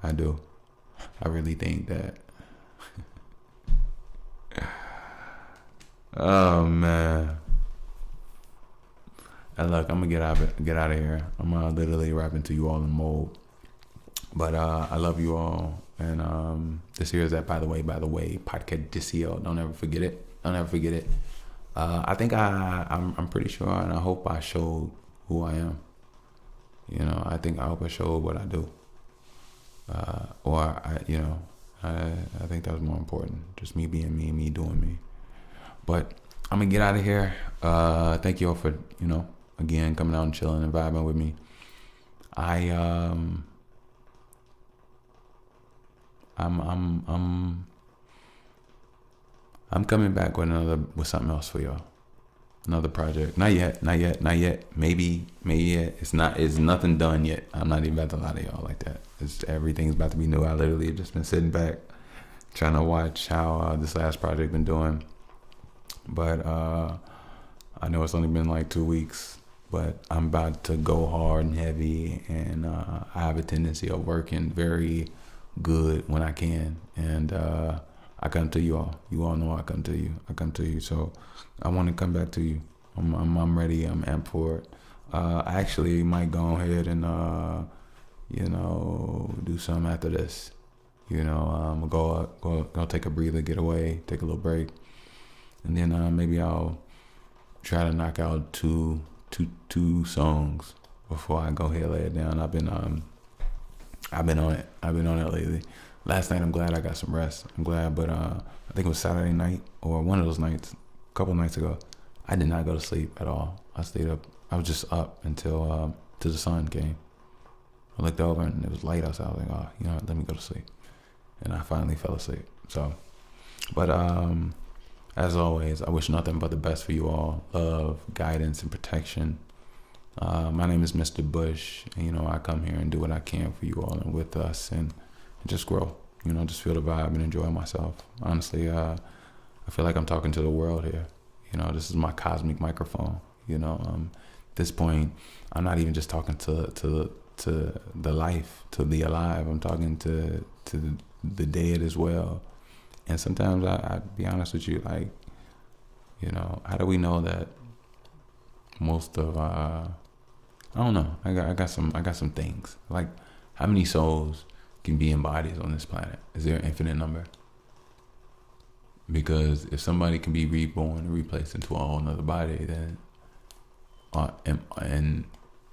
I do. I really think that. Oh man. And look, I'm gonna get out of here. I'm literally rapping to you all in mode. But I love you all. And this here is that by the way, podcast DCL. Don't ever forget it. I think I'm pretty sure, and I hope I showed who I am. You know, I hope I showed what I do. I think that was more important. Just me being me doing me. But I'm gonna get out of here. Thank you all for, again, coming out and chilling and vibing with me. I'm coming back with something else for y'all. Another project. Not yet. Maybe yet. It's nothing done yet. I'm not even about to lie to y'all like that. Everything's about to be new. I literally just been sitting back trying to watch how this last project been doing. But I know it's only been like 2 weeks, but I'm about to go hard and heavy, and I have a tendency of working very good when I can, and I come to you all. You all know I come to you. I come to you. So I want to come back to you. I'm ready. I'm amped for it. I actually might go ahead and do something after this. Go take a breather, get away, take a little break, and then maybe I'll try to knock out two songs before I go ahead lay it down. I've been on it. I've been on it lately. Last night I'm glad I got some rest. I'm glad, but I think it was Saturday night or one of those nights, a couple of nights ago. I did not go to sleep at all. I stayed up. I was just up until the sun came. I looked over and it was light outside. I was like, oh, you know what? Let me go to sleep. And I finally fell asleep. So, but as always, I wish nothing but the best for you all. Love, guidance, and protection. My name is Mr. Bush. And, I come here and do what I can for you all and with us and just grow. Just feel the vibe and enjoy myself. Honestly, I feel like I'm talking to the world here. This is my cosmic microphone. At this point, I'm not even just talking to the life, to the alive. I'm talking to the dead as well. And sometimes I be honest with you, like, how do we know that most of I don't know. I got some things. Like, how many souls can be in bodies on this planet? Is there an infinite number? Because if somebody can be reborn and replaced into a whole nother body, then and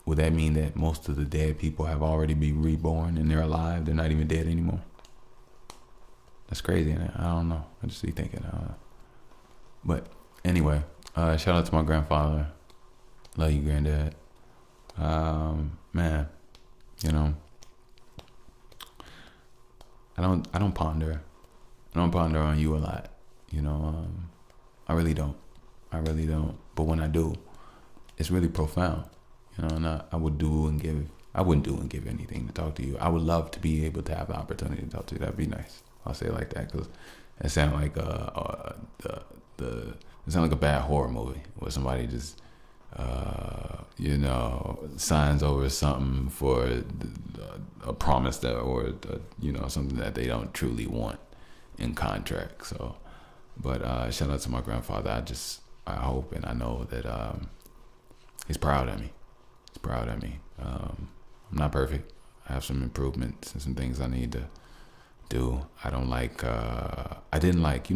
would that mean that most of the dead people have already been reborn and they're alive? They're not even dead anymore. That's crazy, isn't it? I don't know. I just be thinking. I don't know. But anyway, shout out to my grandfather. Love you, granddad. Man, I don't ponder. I don't ponder on you a lot. I really don't. But when I do, it's really profound. And I wouldn't do and give anything to talk to you. I would love to be able to have the opportunity to talk to you. That'd be nice. I'll say it like that because it sounds like it sounds like a bad horror movie where somebody just signs over something for a promise that or something that they don't truly want in contract. So, but shout out to my grandfather. I hope and I know that he's proud of me. He's proud of me. I'm not perfect. I have some improvements and some things I need to do. I don't like. I didn't like.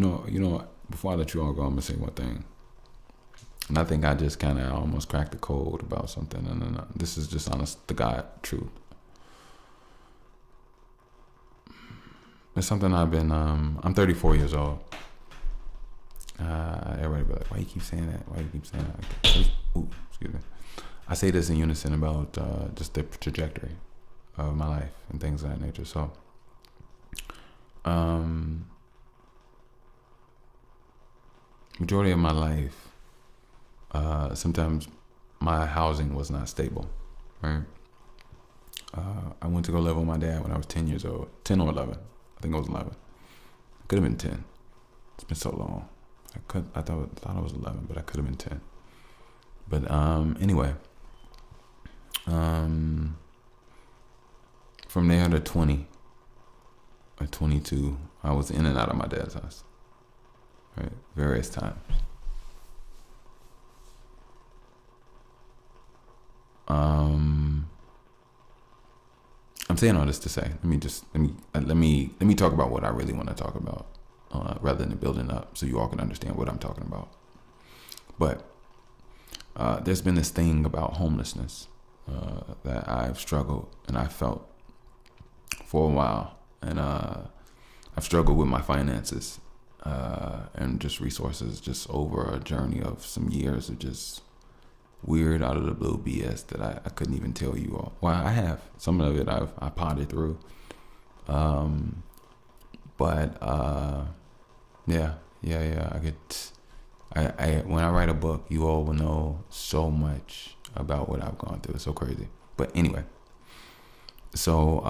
Before I let you all go, I'm gonna say one thing. And I think I just kind of almost cracked the code about something. And this is just honest to God truth. It's something I've been. I'm 34 years old. Everybody be like, why you keep saying that? Why you keep saying that? Ooh, excuse me. I say this in unison about just the trajectory of my life and things of that nature. So, majority of my life, sometimes my housing was not stable, right? I went to go live with my dad when I was 10 years old, 10 or 11. I think it was 11. It could have been 10. It's been so long. I thought it was 11, but I could have been 10. But anyway, from there to 20 or 22, I was in and out of my dad's house, right? Various times. I'm saying all this to say, let me talk about what I really want to talk about, rather than building up, so you all can understand what I'm talking about. But there's been this thing about homelessness that I've struggled and I felt for a while, and I've struggled with my finances and just resources, just over a journey of some years of just weird out of the blue BS that I couldn't even tell you all. Well, I have some of it. I potted through, but yeah. I when I write a book, you all will know so much about what I've gone through. It's so crazy. But anyway, so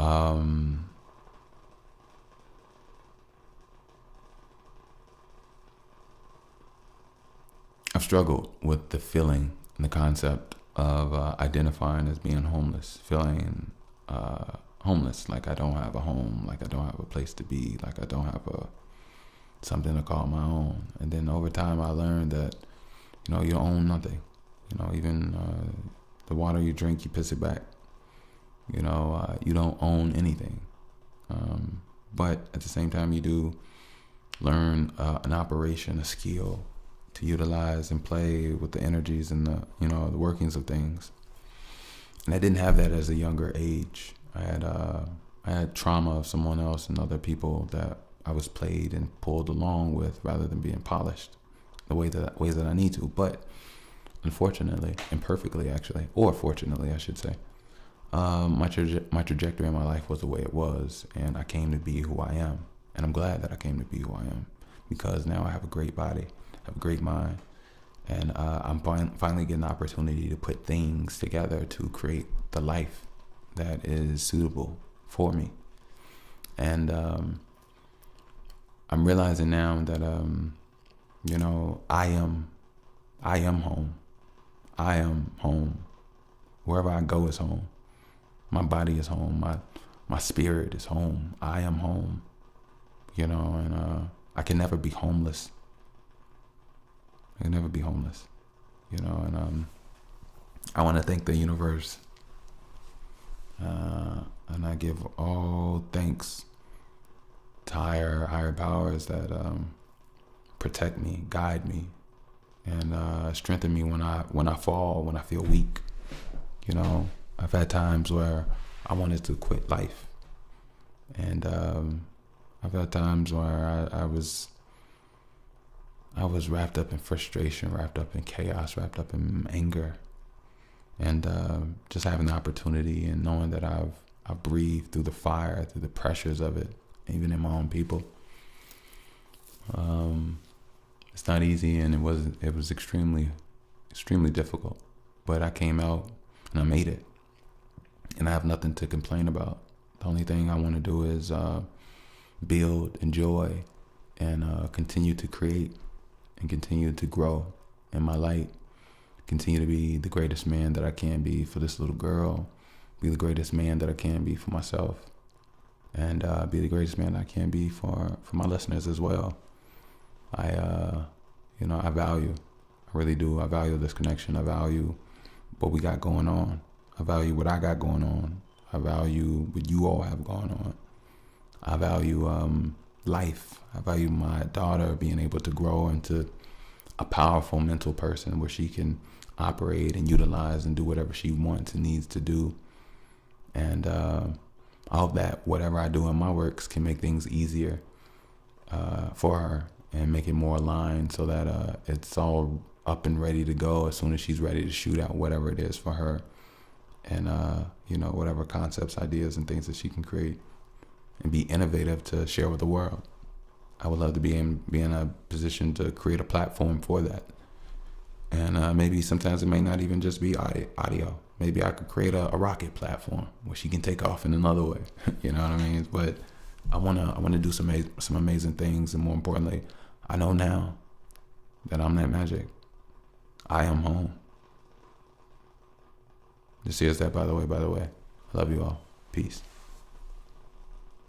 I've struggled with the feeling and the concept of identifying as being homeless, feeling homeless, like I don't have a home, like I don't have a place to be, like I don't have something to call my own. And then over time, I learned that, you own nothing. Even the water you drink, you piss it back. You don't own anything. But at the same time, you do learn an operation, a skill to utilize and play with the energies and the workings of things. And I didn't have that as a younger age. I had trauma of someone else and other people that I was played and pulled along with rather than being polished the ways that I need to. But unfortunately, imperfectly actually, or fortunately I should say, my trajectory in my life was the way it was, and I came to be who I am. And I'm glad that I came to be who I am, because now I have a great body, have a great mind, and I'm finally getting the opportunity to put things together to create the life that is suitable for me. And I'm realizing now that I am home. I am home. Wherever I go is home. My body is home. My spirit is home. I am home. And I can never be homeless. I can never be homeless. And I want to thank the universe. And I give all thanks to higher powers that protect me, guide me, and strengthen me when I fall, when I feel weak. I've had times where I wanted to quit life, and I've had times where I was wrapped up in frustration, wrapped up in chaos, wrapped up in anger, and just having the opportunity and knowing that I've breathed through the fire, through the pressures of it, even in my own people. It's not easy, and it was extremely difficult, but I came out and I made it, and I have nothing to complain about. The only thing I want to do is build, enjoy, and continue to create and continue to grow in my light, continue to be the greatest man that I can be for this little girl, be the greatest man that I can be for myself, and be the greatest man I can be for my listeners as well. I value, I really do. I value this connection. I value what we got going on. I value what I got going on. I value what you all have going on. I value life. I value my daughter being able to grow into a powerful mental person where she can operate and utilize and do whatever she wants and needs to do. And I hope that whatever I do in my works can make things easier for her and make it more aligned so that it's all up and ready to go as soon as she's ready to shoot out whatever it is for her. And, whatever concepts, ideas, and things that she can create and be innovative to share with the world. I would love to be in a position to create a platform for that. And maybe sometimes it may not even just be audio. Maybe I could create a rocket platform where she can take off in another way. You know what I mean? But I wanna do some amazing things, and more importantly, I know now that I'm that magic. I am home. Just here's that, by the way. I love you all. Peace.